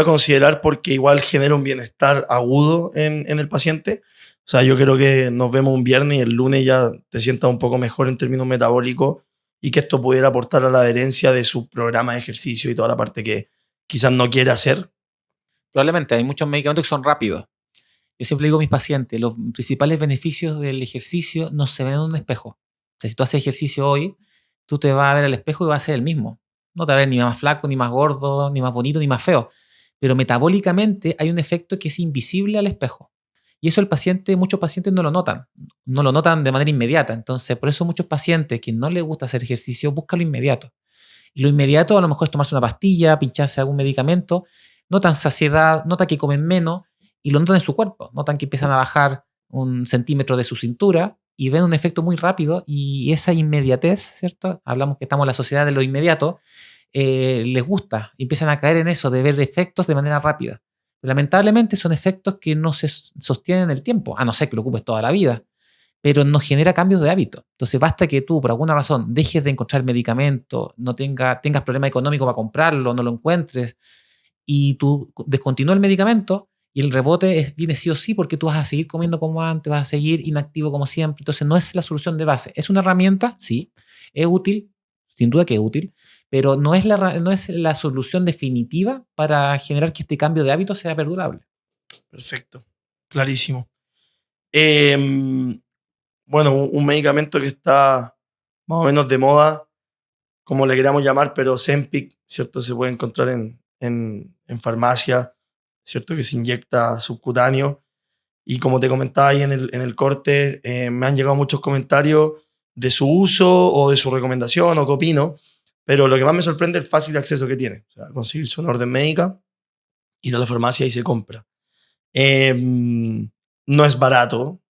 considerar porque igual genera un bienestar agudo en el paciente. O sea, yo creo que nos vemos un viernes y el lunes ya te sientas un poco mejor en términos metabólicos y que esto pudiera aportar a la adherencia de su programa de ejercicio y toda la parte que quizás no quiere hacer. Probablemente hay muchos medicamentos que son rápidos. Yo siempre digo a mis pacientes, los principales beneficios del ejercicio no se ven en un espejo. O sea, si tú haces ejercicio hoy, tú te vas a ver al espejo y vas a ser el mismo. No te vas a ver ni más flaco, ni más gordo, ni más bonito, ni más feo. Pero metabólicamente hay un efecto que es invisible al espejo. Y eso muchos pacientes no lo notan. No lo notan de manera inmediata. Entonces, por eso muchos pacientes que no les gusta hacer ejercicio buscan lo inmediato. Y lo inmediato a lo mejor es tomarse una pastilla, pincharse algún medicamento, notan saciedad, notan que comen menos y lo notan en su cuerpo. Notan que empiezan a bajar 1 centímetro de su cintura y ven un efecto muy rápido y esa inmediatez, ¿cierto? Hablamos que estamos en la sociedad de lo inmediato, les gusta y empiezan a caer en eso de ver efectos de manera rápida. Pero lamentablemente son efectos que no se sostienen en el tiempo, a no ser que lo ocupes toda la vida, pero no genera cambios de hábito. Entonces basta que tú, por alguna razón, dejes de encontrar medicamento, no tengas problema económico para comprarlo, no lo encuentres, y tú descontinúas el medicamento y el rebote viene sí o sí porque tú vas a seguir comiendo como antes, vas a seguir inactivo como siempre. Entonces no es la solución de base. ¿Es una herramienta? Sí. ¿Es útil? Sin duda que es útil, pero no es la solución definitiva para generar que este cambio de hábito sea perdurable. Perfecto, clarísimo. Bueno, un medicamento que está más o menos de moda, como le queramos llamar, pero Ozempic, ¿cierto? Se puede encontrar en farmacia, ¿cierto? Que se inyecta subcutáneo. Y como te comentaba ahí en el corte, me han llegado muchos comentarios de su uso o de su recomendación o qué opino, pero lo que más me sorprende es el fácil acceso que tiene. O sea, conseguirse una orden médica, ir a la farmacia y se compra. No es barato,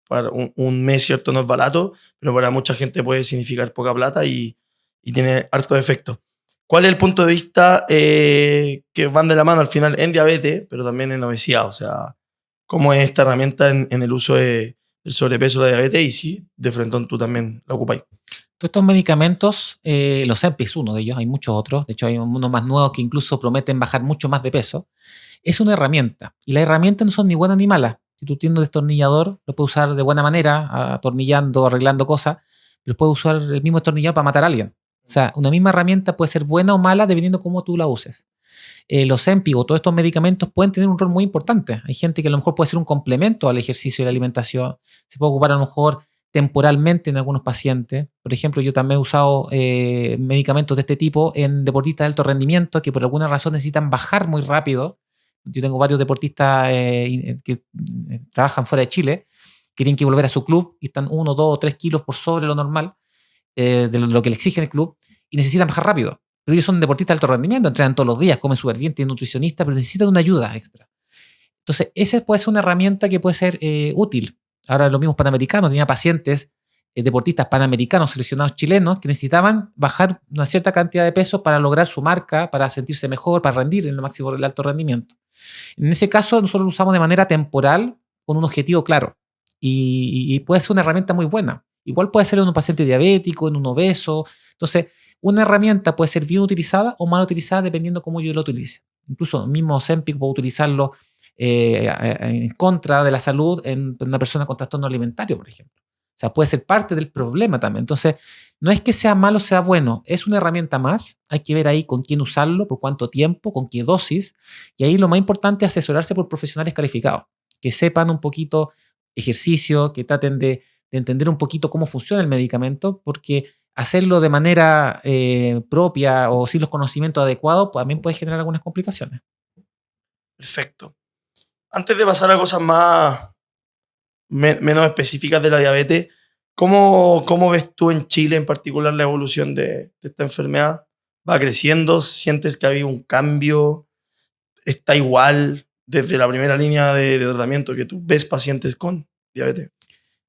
para un mes, ¿cierto? No es barato, pero para mucha gente puede significar poca plata y tiene harto efecto. ¿Cuál es el punto de vista que van de la mano al final en diabetes, pero también en obesidad? O sea, ¿cómo es esta herramienta en el uso del sobrepeso de la diabetes y si de frente tú también la ocupáis? Todos estos medicamentos, los Ozempic es uno de ellos, hay muchos otros, de hecho hay unos más nuevos que incluso prometen bajar mucho más de peso. Es una herramienta y las herramientas no son ni buenas ni malas. Si tú tienes un destornillador, lo puedes usar de buena manera, atornillando, arreglando cosas, pero puedes usar el mismo destornillador para matar a alguien. O sea, una misma herramienta puede ser buena o mala dependiendo cómo tú la uses. Los Ozempic o todos estos medicamentos pueden tener un rol muy importante. Hay gente que a lo mejor puede ser un complemento al ejercicio y la alimentación. Se puede ocupar a lo mejor temporalmente en algunos pacientes. Por ejemplo, yo también he usado medicamentos de este tipo en deportistas de alto rendimiento que por alguna razón necesitan bajar muy rápido. Yo tengo varios deportistas que trabajan fuera de Chile, que tienen que volver a su club y están 1, 2 o 3 kilos por sobre lo normal de lo que le exige el club y necesitan bajar rápido. Pero ellos son deportistas de alto rendimiento, entrenan todos los días, comen súper bien, tienen nutricionista, pero necesitan una ayuda extra. Entonces, esa puede ser una herramienta que puede ser útil. Ahora, los mismos panamericanos, tenía pacientes, deportistas panamericanos seleccionados chilenos que necesitaban bajar una cierta cantidad de peso para lograr su marca, para sentirse mejor, para rendir en lo máximo del alto rendimiento. En ese caso, nosotros lo usamos de manera temporal con un objetivo claro y puede ser una herramienta muy buena. igual puede ser en un paciente diabético, en un obeso. Entonces, una herramienta puede ser bien utilizada o mal utilizada dependiendo cómo yo lo utilice. Incluso el mismo Ozempic puedo utilizarlo en contra de la salud en una persona con trastorno alimentario, por ejemplo. O sea, puede ser parte del problema también. Entonces, no es que sea malo o sea bueno, es una herramienta más. Hay que ver ahí con quién usarlo, por cuánto tiempo, con qué dosis. Y ahí lo más importante es asesorarse por profesionales calificados, que sepan un poquito ejercicio, que traten de entender un poquito cómo funciona el medicamento, porque hacerlo de manera propia o sin los conocimientos adecuados pues, también puede generar algunas complicaciones. Perfecto. Antes de pasar a cosas menos específicas de la diabetes, ¿cómo ves tú en Chile en particular la evolución de esta enfermedad? ¿Va creciendo? ¿Sientes que ha habido un cambio? ¿Está igual desde la primera línea de tratamiento que tú ves pacientes con diabetes?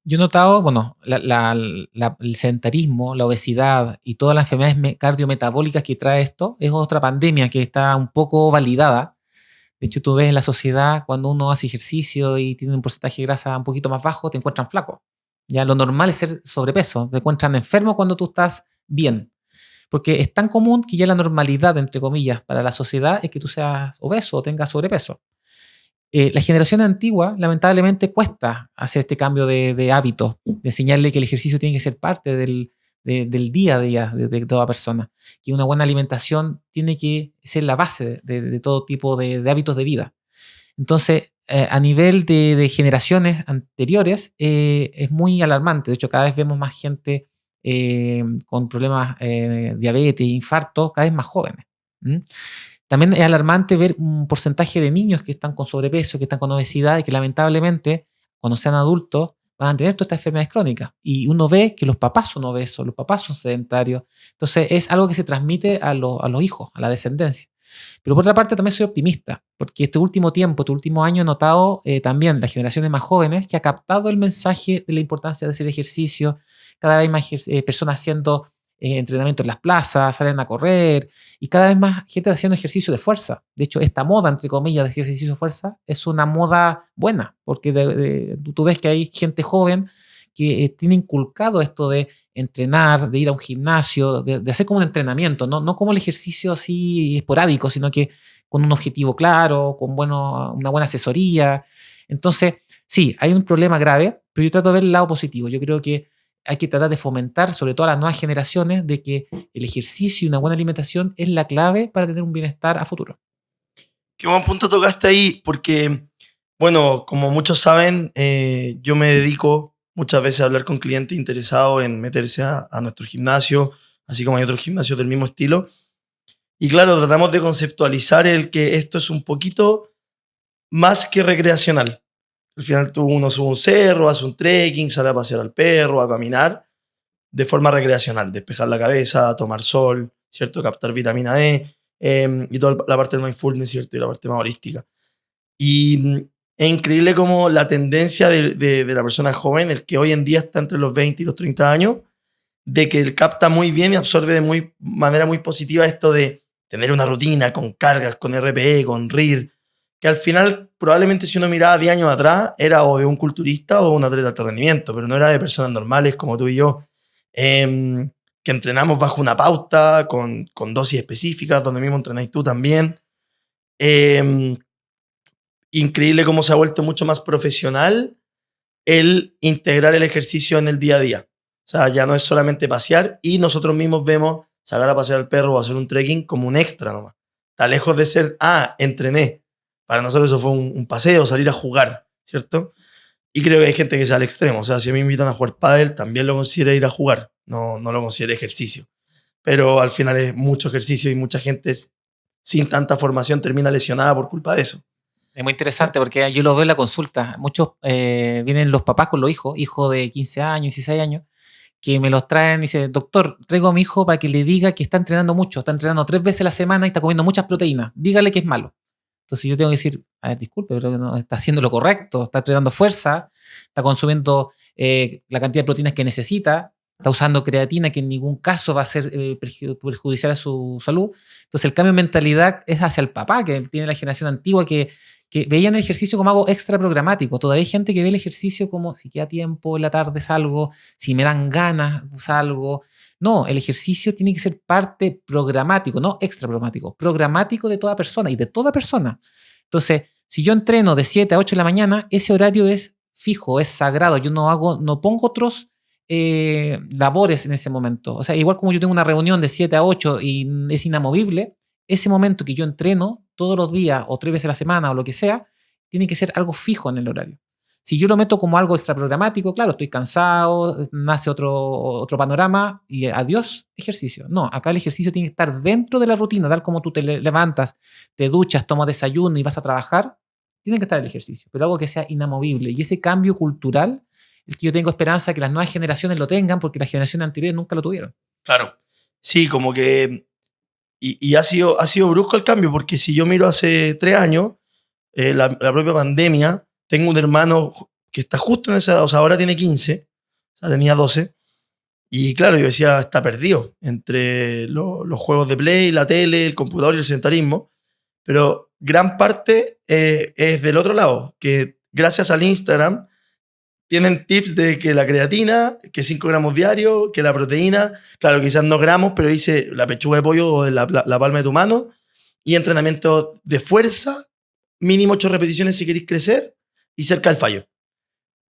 Yo he notado, bueno, el sedentarismo, la obesidad y todas las enfermedades cardiometabólicas que trae esto es otra pandemia que está un poco validada. De hecho, tú ves en la sociedad cuando uno hace ejercicio y tiene un porcentaje de grasa un poquito más bajo, te encuentran flaco. Ya lo normal es ser sobrepeso, te encuentran enfermo cuando tú estás bien. Porque es tan común que ya la normalidad, entre comillas, para la sociedad es que tú seas obeso o tengas sobrepeso. La generación antigua, lamentablemente, cuesta hacer este cambio de hábito, de enseñarle que el ejercicio tiene que ser parte del día a día de toda persona, que una buena alimentación tiene que ser la base de todo tipo de hábitos de vida. Entonces, a nivel de generaciones anteriores, es muy alarmante. De hecho, cada vez vemos más gente con problemas diabetes, infartos, cada vez más jóvenes. ¿Mm? También es alarmante ver un porcentaje de niños que están con sobrepeso, que están con obesidad y que lamentablemente cuando sean adultos van a tener todas estas enfermedades crónicas. Y uno ve que los papás son obesos, los papás son sedentarios. Entonces es algo que se transmite a los hijos, a la descendencia. Pero por otra parte también soy optimista, porque este último tiempo, este último año he notado también las generaciones más jóvenes que ha captado el mensaje de la importancia de hacer ejercicio, cada vez más personas haciendo entrenamiento en las plazas, salen a correr y cada vez más gente haciendo ejercicio de fuerza. De hecho, esta moda, entre comillas, de ejercicio de fuerza es una moda buena, porque tú ves que hay gente joven que tiene inculcado esto de entrenar, de ir a un gimnasio, de hacer como un entrenamiento, no como el ejercicio así esporádico, sino que con un objetivo claro, con una buena asesoría. Entonces, sí, hay un problema grave, pero yo trato de ver el lado positivo. Yo creo que hay que tratar de fomentar, sobre todo a las nuevas generaciones, de que el ejercicio y una buena alimentación es la clave para tener un bienestar a futuro. Qué buen punto tocaste ahí, porque, bueno, como muchos saben, yo me dedico muchas veces a hablar con clientes interesados en meterse a nuestro gimnasio, así como hay otros gimnasios del mismo estilo. Y claro, tratamos de conceptualizar el que esto es un poquito más que recreacional. Al final uno sube un cerro, hace un trekking, sale a pasear al perro, a caminar, de forma recreacional, despejar la cabeza, tomar sol, ¿cierto? Captar vitamina D y toda la parte del mindfulness, ¿cierto? Y la parte más holística. Y es increíble como la tendencia de la persona joven, el que hoy en día está entre los 20 y los 30 años, de que él capta muy bien y absorbe de manera muy positiva esto de tener una rutina con cargas, con RPE, con RIR, que al final probablemente si uno miraba 10 años atrás era o de un culturista o un atleta de alto rendimiento, pero no era de personas normales como tú y yo, que entrenamos bajo una pauta, con dosis específicas, donde mismo entrenáis tú también. Increíble cómo se ha vuelto mucho más profesional el integrar el ejercicio en el día a día. O sea, ya no es solamente pasear y nosotros mismos vemos sacar a pasear al perro o hacer un trekking como un extra nomás. Está lejos de ser, entrené. Para nosotros eso fue un paseo, salir a jugar, ¿cierto? Y creo que hay gente que sale al extremo. O sea, si me invitan a jugar pádel, también lo considero ir a jugar. No lo considero ejercicio. Pero al final es mucho ejercicio y mucha gente sin tanta formación termina lesionada por culpa de eso. Es muy interesante porque yo lo veo en la consulta. Muchos vienen los papás con los hijos de 15 años, 16 años, que me los traen y dicen, doctor, traigo a mi hijo para que le diga que está entrenando mucho, está entrenando 3 veces a la semana y está comiendo muchas proteínas. Dígale que es malo. Entonces yo tengo que decir, a ver, disculpe, pero no está haciendo lo correcto, está entrenando fuerza, está consumiendo la cantidad de proteínas que necesita, está usando creatina que en ningún caso va a ser perjudicial a su salud. Entonces el cambio de mentalidad es hacia el papá, que tiene la generación antigua que que veían el ejercicio como algo extra programático. Todavía hay gente que ve el ejercicio como si queda tiempo en la tarde salgo, si me dan ganas salgo. No, el ejercicio tiene que ser parte programático, no extra programático de toda persona y de toda persona. Entonces, si yo entreno de 7 a 8 de la mañana, ese horario es fijo, es sagrado. Yo no pongo otros labores en ese momento. O sea, igual como yo tengo una reunión de 7 a 8 y es inamovible, ese momento que yo entreno todos los días o 3 veces a la semana o lo que sea, tiene que ser algo fijo en el horario. Si yo lo meto como algo extra programático, claro, estoy cansado, nace otro panorama y adiós ejercicio. No, acá el ejercicio tiene que estar dentro de la rutina, tal como tú te levantas, te duchas, tomas desayuno y vas a trabajar, tiene que estar el ejercicio, pero algo que sea inamovible. Y ese cambio cultural, el que yo tengo esperanza que las nuevas generaciones lo tengan, porque las generaciones anteriores nunca lo tuvieron. Claro. Sí, como que... Y ha sido brusco el cambio, porque si yo miro hace 3 años, la propia pandemia, tengo un hermano que está justo en esa edad, o sea, ahora tiene 15, o sea, tenía 12, y claro, yo decía, está perdido entre los juegos de Play, la tele, el computador y el sedentarismo, pero gran parte es del otro lado, que gracias al Instagram tienen tips de que la creatina, que 5 gramos diarios, que la proteína, claro, quizás no gramos, pero dice la pechuga de pollo o la palma de tu mano, y entrenamiento de fuerza, mínimo 8 repeticiones si queréis crecer, y cerca del fallo.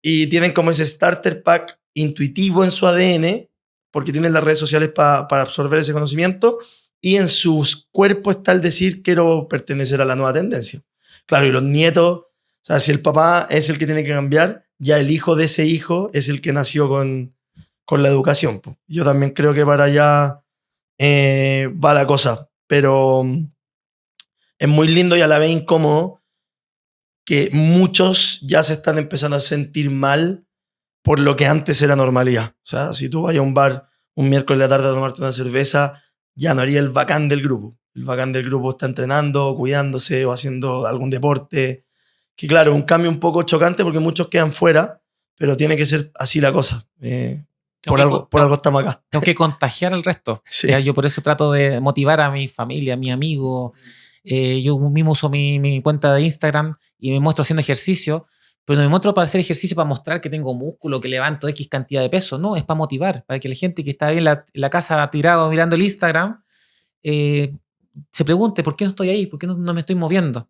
Y tienen como ese starter pack intuitivo en su ADN, porque tienen las redes sociales para absorber ese conocimiento, y en sus cuerpos está el decir, quiero pertenecer a la nueva tendencia. Claro, y los nietos, o sea, si el papá es el que tiene que cambiar, ya el hijo de ese hijo es el que nació con la educación. Yo también creo que para allá va la cosa, pero es muy lindo y a la vez incómodo que muchos ya se están empezando a sentir mal por lo que antes era normalidad. O sea, si tú vas a un bar un miércoles de la tarde a tomarte una cerveza, ya no haría el bacán del grupo. El bacán del grupo está entrenando, cuidándose o haciendo algún deporte. Que claro, es un cambio un poco chocante porque muchos quedan fuera, pero tiene que ser así la cosa. Por algo estamos acá. Tengo que contagiar al resto. Sí. Ya, yo por eso trato de motivar a mi familia, a mi amigo. Yo mismo uso mi cuenta de Instagram y me muestro haciendo ejercicio, pero no me muestro para hacer ejercicio para mostrar que tengo músculo, que levanto X cantidad de peso. No, es para motivar, para que la gente que está ahí en la casa tirado mirando el Instagram se pregunte por qué no estoy ahí, por qué no me estoy moviendo.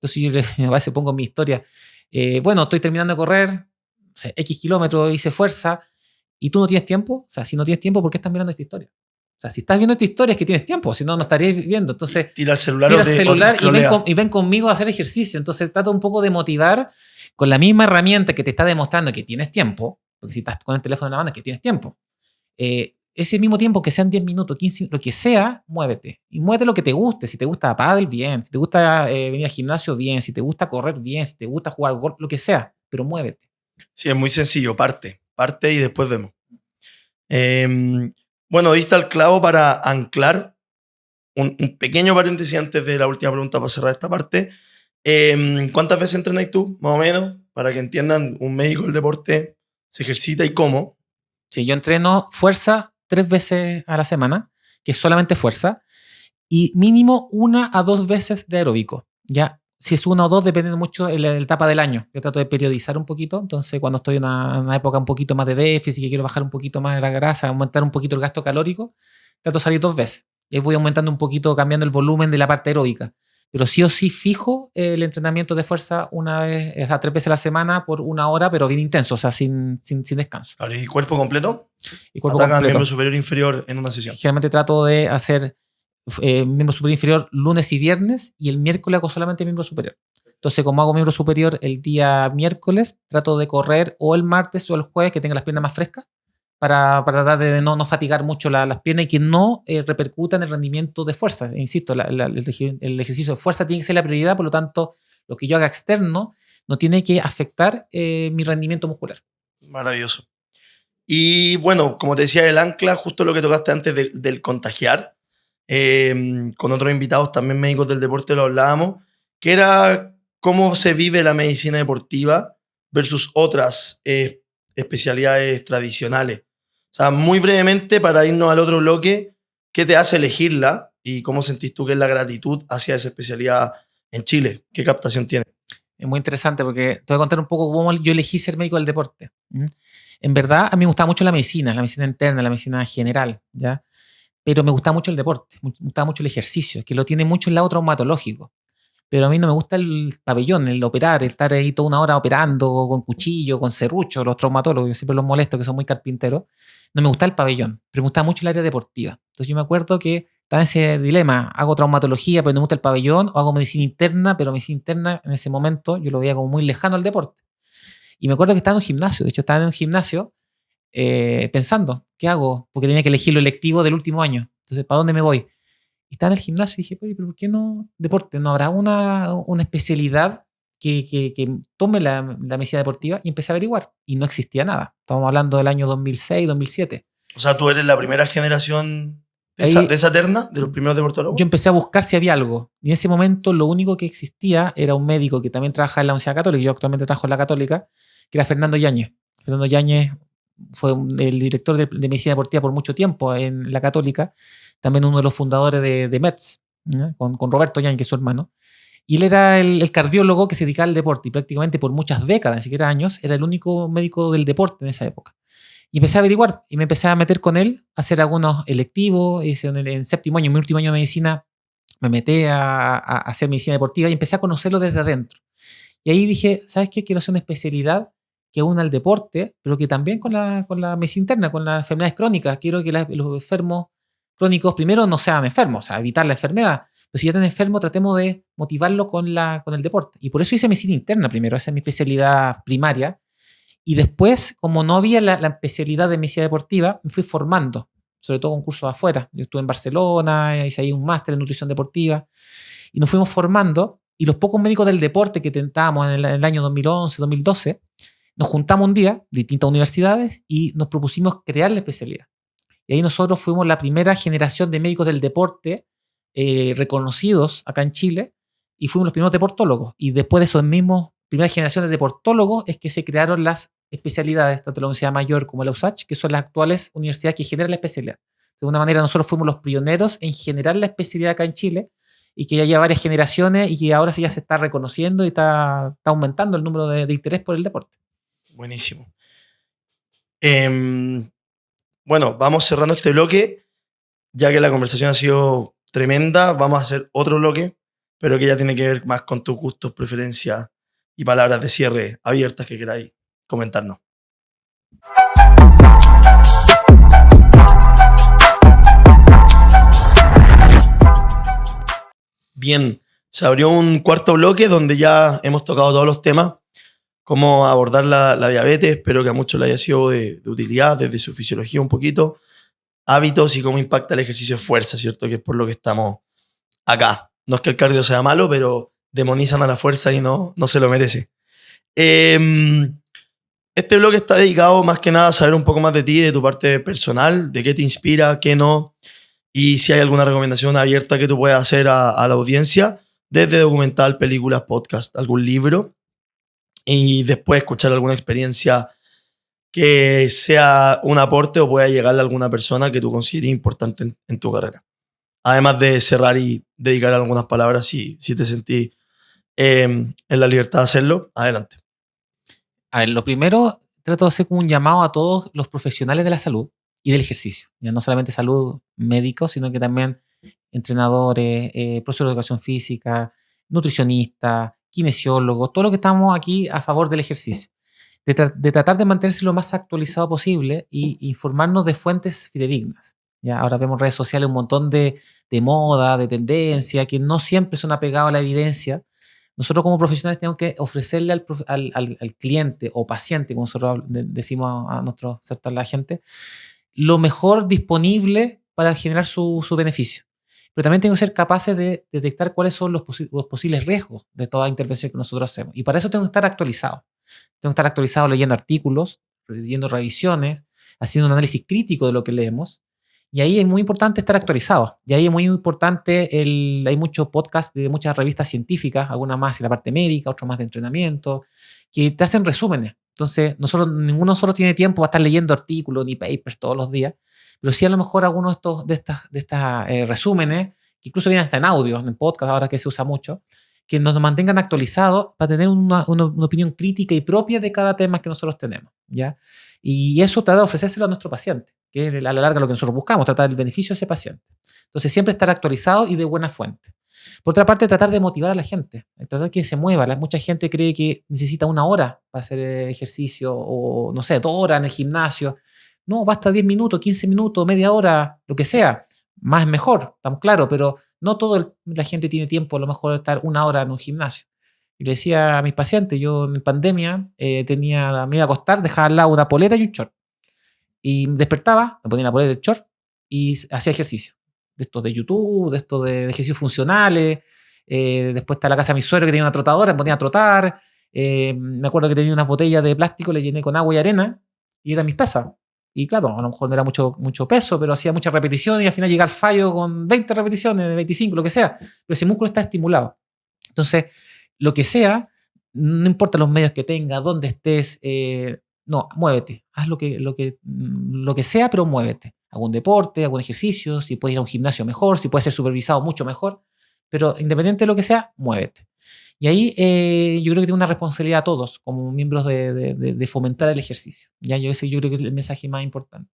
Entonces yo a veces pongo en mi historia, bueno, estoy terminando de correr, o sea, X kilómetros, hice fuerza, y tú no tienes tiempo. O sea, si no tienes tiempo, ¿por qué estás mirando esta historia? O sea, si estás viendo esta historia es que tienes tiempo, si no, no estarías viendo. Entonces, tira el celular y ven conmigo a hacer ejercicio. Entonces, trato un poco de motivar con la misma herramienta que te está demostrando que tienes tiempo, porque si estás con el teléfono en la mano es que tienes tiempo. Ese mismo tiempo, que sean 10 minutos, 15, lo que sea, muévete. Y muévete lo que te guste. Si te gusta pádel, bien. Si te gusta venir al gimnasio, bien. Si te gusta correr, bien. Si te gusta jugar golf, lo que sea. Pero muévete. Sí, es muy sencillo. Parte y después vemos. Bueno, diste al clavo para anclar un pequeño paréntesis antes de la última pregunta para cerrar esta parte. ¿Cuántas veces entrenáis tú, más o menos? Para que entiendan, un médico del deporte se ejercita y cómo. Sí, yo entreno fuerza 3 veces a la semana, que es solamente fuerza, y mínimo 1 a 2 veces de aeróbico. Ya, si es 1 o 2, depende mucho de la etapa del año. Yo trato de periodizar un poquito, entonces cuando estoy en una época un poquito más de déficit, que quiero bajar un poquito más la grasa, aumentar un poquito el gasto calórico, trato de salir 2 veces. Y ahí voy aumentando un poquito, cambiando el volumen de la parte aeróbica. Pero sí o sí fijo el entrenamiento de fuerza 3 veces a la semana por 1 hora, pero bien intenso, o sea, sin descanso. Vale, ¿y cuerpo completo? Y cuerpo Ataca completo. miembro superior e inferior en una sesión. Generalmente trato de hacer miembro superior e inferior lunes y viernes, y el miércoles hago solamente miembro superior. Entonces, como hago miembro superior el día miércoles, trato de correr o el martes o el jueves, que tenga las piernas más frescas, para tratar de no fatigar mucho las piernas y que no repercuta en el rendimiento de fuerza. Insisto, el ejercicio de fuerza tiene que ser la prioridad, por lo tanto, lo que yo haga externo no tiene que afectar mi rendimiento muscular. Maravilloso. Y bueno, como te decía, el ancla, justo lo que tocaste antes del contagiar, con otros invitados también médicos del deporte lo hablábamos, que era cómo se vive la medicina deportiva versus otras especialidades tradicionales. O sea, muy brevemente, para irnos al otro bloque, ¿qué te hace elegirla y cómo sentís tú que es la gratitud hacia esa especialidad en Chile? ¿Qué captación tiene? Es muy interesante porque te voy a contar un poco cómo yo elegí ser médico del deporte. ¿Mm? En verdad, a mí me gustaba mucho la medicina interna, la medicina general, ¿ya? Pero me gustaba mucho el deporte, me gustaba mucho el ejercicio, que lo tiene mucho el lado traumatológico. Pero a mí no me gusta el pabellón, el operar, el estar ahí toda una hora operando con cuchillo, con serrucho, los traumatólogos, yo siempre los molesto, que son muy carpinteros. No me gusta el pabellón, pero me gusta mucho el área deportiva. Entonces yo me acuerdo que estaba en ese dilema, hago traumatología, pero no me gusta el pabellón, o hago medicina interna, pero medicina interna en ese momento yo lo veía como muy lejano al deporte. Y me acuerdo que estaba en un gimnasio, de hecho estaba en un gimnasio pensando, ¿qué hago? Porque tenía que elegir lo electivo del último año. Entonces, ¿para dónde me voy? Y estaba en el gimnasio y dije, oye, pero ¿por qué no deporte? ¿No habrá una especialidad que tome la medicina deportiva? Y empecé a averiguar. Y no existía nada. Estamos hablando del año 2006, 2007. O sea, tú eres la primera generación de Ahí- esa terna, de los primeros Yo deportólogos. empecé a buscar si había algo. Y en ese momento lo único que existía era un médico que también trabaja en la Universidad Católica. Yo actualmente trabajo en la Católica, que era Fernando Yáñez. Fernando Yáñez fue el director de medicina deportiva por mucho tiempo en la Católica. También uno de los fundadores de METS, ¿no? Con Roberto Yáñez, que es su hermano. Y él era el cardiólogo que se dedicaba al deporte y prácticamente por muchas décadas, ni siquiera años, era el único médico del deporte en esa época. Y empecé a averiguar y me empecé a meter con él, a hacer algunos electivos. Hice en séptimo año, en mi último año de medicina, me metí a hacer medicina deportiva y empecé a conocerlo desde adentro. Y ahí dije, ¿sabes qué? Quiero hacer una especialidad que una al deporte, pero que también con la medicina interna, con las enfermedades crónicas. Quiero que los enfermos crónicos primero no sean enfermos, o sea, evitar la enfermedad. Pero si ya están enfermos, tratemos de motivarlo con el deporte. Y por eso hice medicina interna primero, esa es mi especialidad primaria. Y después, como no había la especialidad de medicina deportiva, me fui formando, sobre todo con cursos afuera. Yo estuve en Barcelona, hice ahí un máster en nutrición deportiva, y nos fuimos formando. Y los pocos médicos del deporte que tentábamos en el año 2011, 2012, nos juntamos un día, distintas universidades, y nos propusimos crear la especialidad. Y ahí nosotros fuimos la primera generación de médicos del deporte reconocidos acá en Chile, y fuimos los primeros deportólogos. Y después de esos mismos primera generación de deportólogos es que se crearon las especialidades, tanto la Universidad Mayor como la USACH, que son las actuales universidades que generan la especialidad. De alguna manera nosotros fuimos los pioneros en generar la especialidad acá en Chile y que ya lleva varias generaciones y que ahora sí ya se está reconociendo y está aumentando el número de interés por el deporte. Buenísimo. Bueno, vamos cerrando este bloque. Ya que la conversación ha sido tremenda, vamos a hacer otro bloque, pero que ya tiene que ver más con tus gustos, preferencias y palabras de cierre abiertas que queráis comentarnos. Bien, se abrió un cuarto bloque donde ya hemos tocado todos los temas, cómo abordar la diabetes, espero que a muchos le haya sido de utilidad, desde su fisiología un poquito, hábitos y cómo impacta el ejercicio de fuerza, ¿cierto? Que es por lo que estamos acá. No es que el cardio sea malo, pero demonizan a la fuerza y no se lo merece. Este blog está dedicado más que nada a saber un poco más de ti, de tu parte personal, de qué te inspira, qué no, y si hay alguna recomendación abierta que tú puedas hacer a la audiencia, desde documental, películas, podcast, algún libro, y después escuchar alguna experiencia que sea un aporte o pueda llegarle a alguna persona que tú consideres importante en tu carrera. Además de cerrar y dedicar algunas palabras si te sentís en la libertad de hacerlo, adelante. A ver, lo primero, trato de hacer como un llamado a todos los profesionales de la salud y del ejercicio. Ya no solamente salud médicos, sino que también entrenadores, profesores de educación física, nutricionistas, kinesiólogos, todo lo que estamos aquí a favor del ejercicio. De tratar de mantenerse lo más actualizado posible y informarnos de fuentes fidedignas. Ya ahora vemos redes sociales un montón de moda, de tendencia, que no siempre son apegados a la evidencia. Nosotros como profesionales tenemos que ofrecerle al cliente o paciente, como nosotros decimos a nuestro sector, la gente, lo mejor disponible para generar su beneficio. Pero también tengo que ser capaces de detectar cuáles son los posibles riesgos de toda intervención que nosotros hacemos. Y para eso tengo que estar actualizado. Tengo que estar actualizado leyendo artículos, leyendo revisiones, haciendo un análisis crítico de lo que leemos. Y ahí es muy importante estar actualizado. Y ahí es muy importante, hay muchos podcasts de muchas revistas científicas, algunas más en la parte médica, otras más de entrenamiento, que te hacen resúmenes. Entonces, ninguno de nosotros tiene tiempo para estar leyendo artículos ni papers todos los días, pero sí a lo mejor algunos de estos resúmenes, que incluso vienen hasta en audio, en podcast ahora que se usa mucho, que nos mantengan actualizados para tener una opinión crítica y propia de cada tema que nosotros tenemos, ¿ya? Y eso trata de ofrecérselo a nuestro paciente, que es a la larga lo que nosotros buscamos, tratar el beneficio de ese paciente. Entonces, siempre estar actualizado y de buena fuente. Por otra parte, tratar de motivar a la gente, tratar que se mueva. Mucha gente cree que necesita 1 hora para hacer ejercicio o, no sé, 2 horas en el gimnasio. No, basta 10 minutos, 15 minutos, media hora, lo que sea. Más es mejor, estamos claros, pero no toda la gente tiene tiempo a lo mejor de estar 1 hora en un gimnasio. Y le decía a mis pacientes, yo en pandemia me iba a acostar, dejaba al lado una polera y un short. Y despertaba, me ponía la polera y el short y hacía ejercicio. De estos de YouTube, de estos de ejercicios funcionales. Después está la casa de mi suegro que tenía una trotadora, me ponía a trotar. Me acuerdo que tenía unas botellas de plástico, le llené con agua y arena y eran mis pesas. Y claro, a lo mejor no era mucho peso, pero hacía muchas repeticiones y al final llega al fallo con 20 repeticiones, 25, lo que sea. Pero ese músculo está estimulado. Entonces, lo que sea, no importa los medios que tengas, dónde estés, no, muévete. Haz lo que sea, pero muévete. Algún deporte, algún ejercicio, si puedes ir a un gimnasio mejor, si puedes ser supervisado mucho mejor, pero independiente de lo que sea, muévete. Y ahí yo creo que tiene una responsabilidad a todos como miembros de fomentar el ejercicio. ¿Ya? Yo creo que es el mensaje más importante.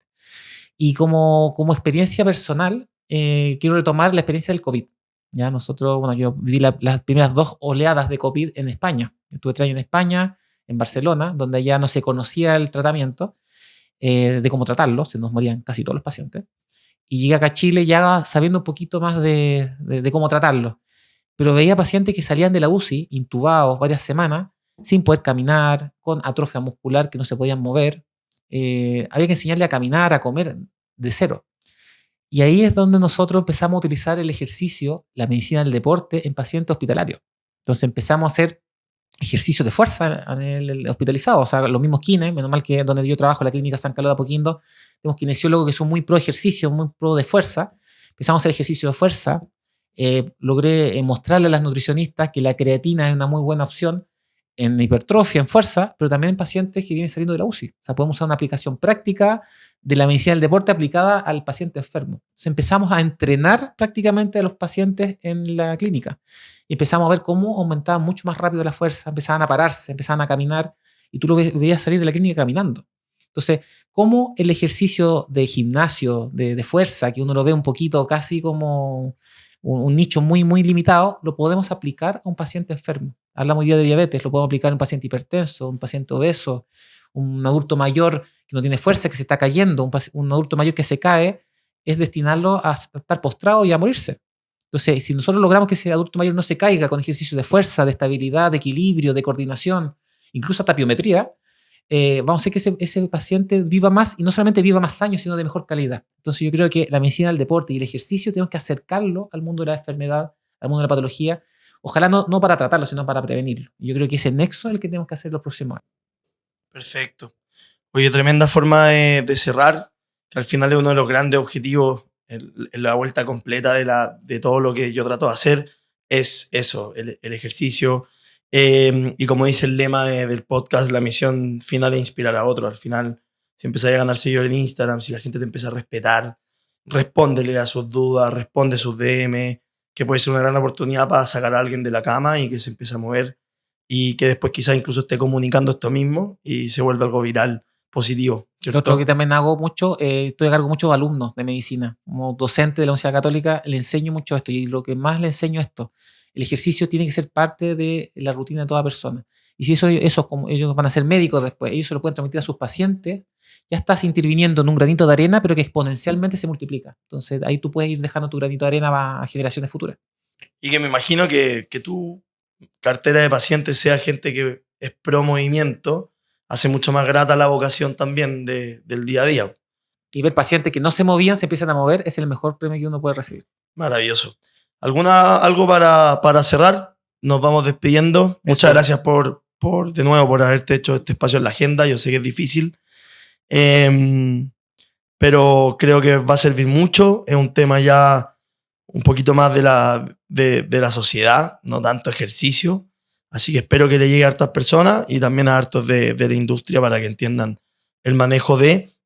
Y como experiencia personal, quiero retomar la experiencia del COVID. ¿Ya? Nosotros, bueno, yo viví las primeras 2 oleadas de COVID en España. Estuve 3 años en España, en Barcelona, donde ya no se conocía el tratamiento, de cómo tratarlo, se nos morían casi todos los pacientes. Y llegué acá a Chile ya sabiendo un poquito más de cómo tratarlo. Pero veía pacientes que salían de la UCI, intubados varias semanas, sin poder caminar, con atrofia muscular que no se podían mover. Había que enseñarle a caminar, a comer de cero. Y ahí es donde nosotros empezamos a utilizar el ejercicio, la medicina del deporte en pacientes hospitalarios. Entonces empezamos a hacer ejercicios de fuerza en el hospitalizado, o sea, los mismos kines, menos mal que donde yo trabajo, la clínica San Carlos de Apoquindo, tenemos kinesiólogos que son muy pro ejercicio, muy pro de fuerza. Empezamos a hacer ejercicio de fuerza. Logré mostrarle a las nutricionistas que la creatina es una muy buena opción en hipertrofia, en fuerza, pero también en pacientes que vienen saliendo de la UCI. O sea, podemos usar una aplicación práctica de la medicina del deporte aplicada al paciente enfermo. Entonces empezamos a entrenar prácticamente a los pacientes en la clínica. Y empezamos a ver cómo aumentaban mucho más rápido la fuerza, empezaban a pararse, empezaban a caminar, y tú lo veías salir de la clínica caminando. Entonces, cómo el ejercicio de gimnasio, de fuerza, que uno lo ve un poquito casi como un nicho muy, muy limitado, lo podemos aplicar a un paciente enfermo. Hablamos hoy día de diabetes, lo podemos aplicar a un paciente hipertenso, un paciente obeso, un adulto mayor que no tiene fuerza, que se está cayendo, un adulto mayor que se cae, es destinarlo a estar postrado y a morirse. Entonces, si nosotros logramos que ese adulto mayor no se caiga con ejercicios de fuerza, de estabilidad, de equilibrio, de coordinación, incluso hasta tapiometría, vamos a hacer que ese paciente viva más, y no solamente viva más años, sino de mejor calidad. Entonces yo creo que la medicina del deporte y el ejercicio tenemos que acercarlo al mundo de la enfermedad, al mundo de la patología, ojalá no para tratarlo, sino para prevenirlo. Yo creo que ese nexo es el que tenemos que hacer los próximos años. Perfecto. Oye, tremenda forma de cerrar, que al final es uno de los grandes objetivos en la vuelta completa de todo lo que yo trato de hacer, es eso, el ejercicio. Y como dice el lema del podcast, la misión final es inspirar a otros. Al final, si empiezas a ganar seguidores en Instagram, si la gente te empieza a respetar, respóndele a sus dudas, responde sus DM, que puede ser una gran oportunidad para sacar a alguien de la cama y que se empiece a mover, y que después quizás incluso esté comunicando esto mismo y se vuelva algo viral, positivo, ¿cierto? Otro que también hago mucho, estoy a cargo mucho de alumnos de medicina. Como docente de la Universidad Católica, le enseño mucho esto, y lo que más le enseño es esto: el ejercicio tiene que ser parte de la rutina de toda persona. Y si eso como ellos van a ser médicos después, ellos se lo pueden transmitir a sus pacientes, ya estás interviniendo en un granito de arena, pero que exponencialmente se multiplica. Entonces ahí tú puedes ir dejando tu granito de arena a generaciones futuras. Y que me imagino que tu cartera de pacientes sea gente que es pro movimiento, hace mucho más grata la vocación también del día a día. Y ver pacientes que no se movían, se empiezan a mover, es el mejor premio que uno puede recibir. Maravilloso. ¿Algo para cerrar? Nos vamos despidiendo. Muchas gracias de nuevo por haberte hecho este espacio en la agenda. Yo sé que es difícil, pero creo que va a servir mucho. Es un tema ya un poquito más de la sociedad, no tanto ejercicio. Así que espero que le llegue a hartas personas y también a hartos de la industria, para que entiendan el manejo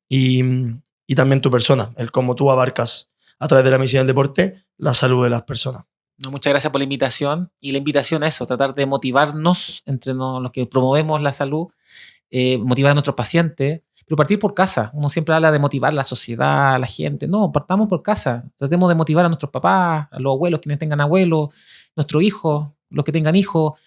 y también tu persona, el cómo tú abarcas a través de la medicina del deporte la salud de las personas. No, muchas gracias por la invitación. Y la invitación a eso, tratar de motivarnos entre los que promovemos la salud, motivar a nuestros pacientes, pero partir por casa. Uno siempre habla de motivar a la sociedad, a la gente. No, partamos por casa. Tratemos de motivar a nuestros papás, a los abuelos, quienes tengan abuelos, nuestros hijos, los que tengan hijos.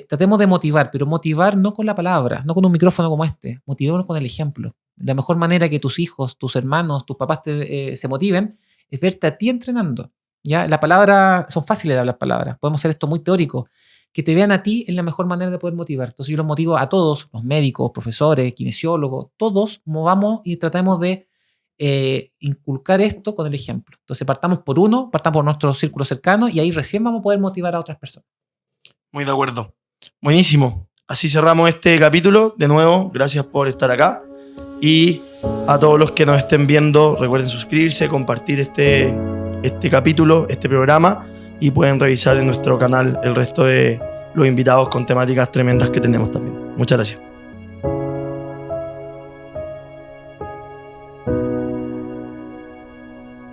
Tratemos de motivar, pero motivar no con la palabra, no con un micrófono como este. Motivémonos con el ejemplo. La mejor manera que tus hijos, tus hermanos, tus papás se motiven es verte a ti entrenando. ¿Ya? La palabra, son fáciles de hablar palabras. Podemos hacer esto muy teórico. Que te vean a ti es la mejor manera de poder motivar. Entonces yo los motivo a todos, los médicos, profesores, kinesiólogos, todos movamos y tratemos de inculcar esto con el ejemplo. Entonces partamos por nuestro círculo cercano y ahí recién vamos a poder motivar a otras personas. Muy de acuerdo. Buenísimo. Así cerramos este capítulo. De nuevo, gracias por estar acá. Y a todos los que nos estén viendo, recuerden suscribirse, compartir este capítulo, este programa, y pueden revisar en nuestro canal el resto de los invitados con temáticas tremendas que tenemos también. Muchas gracias.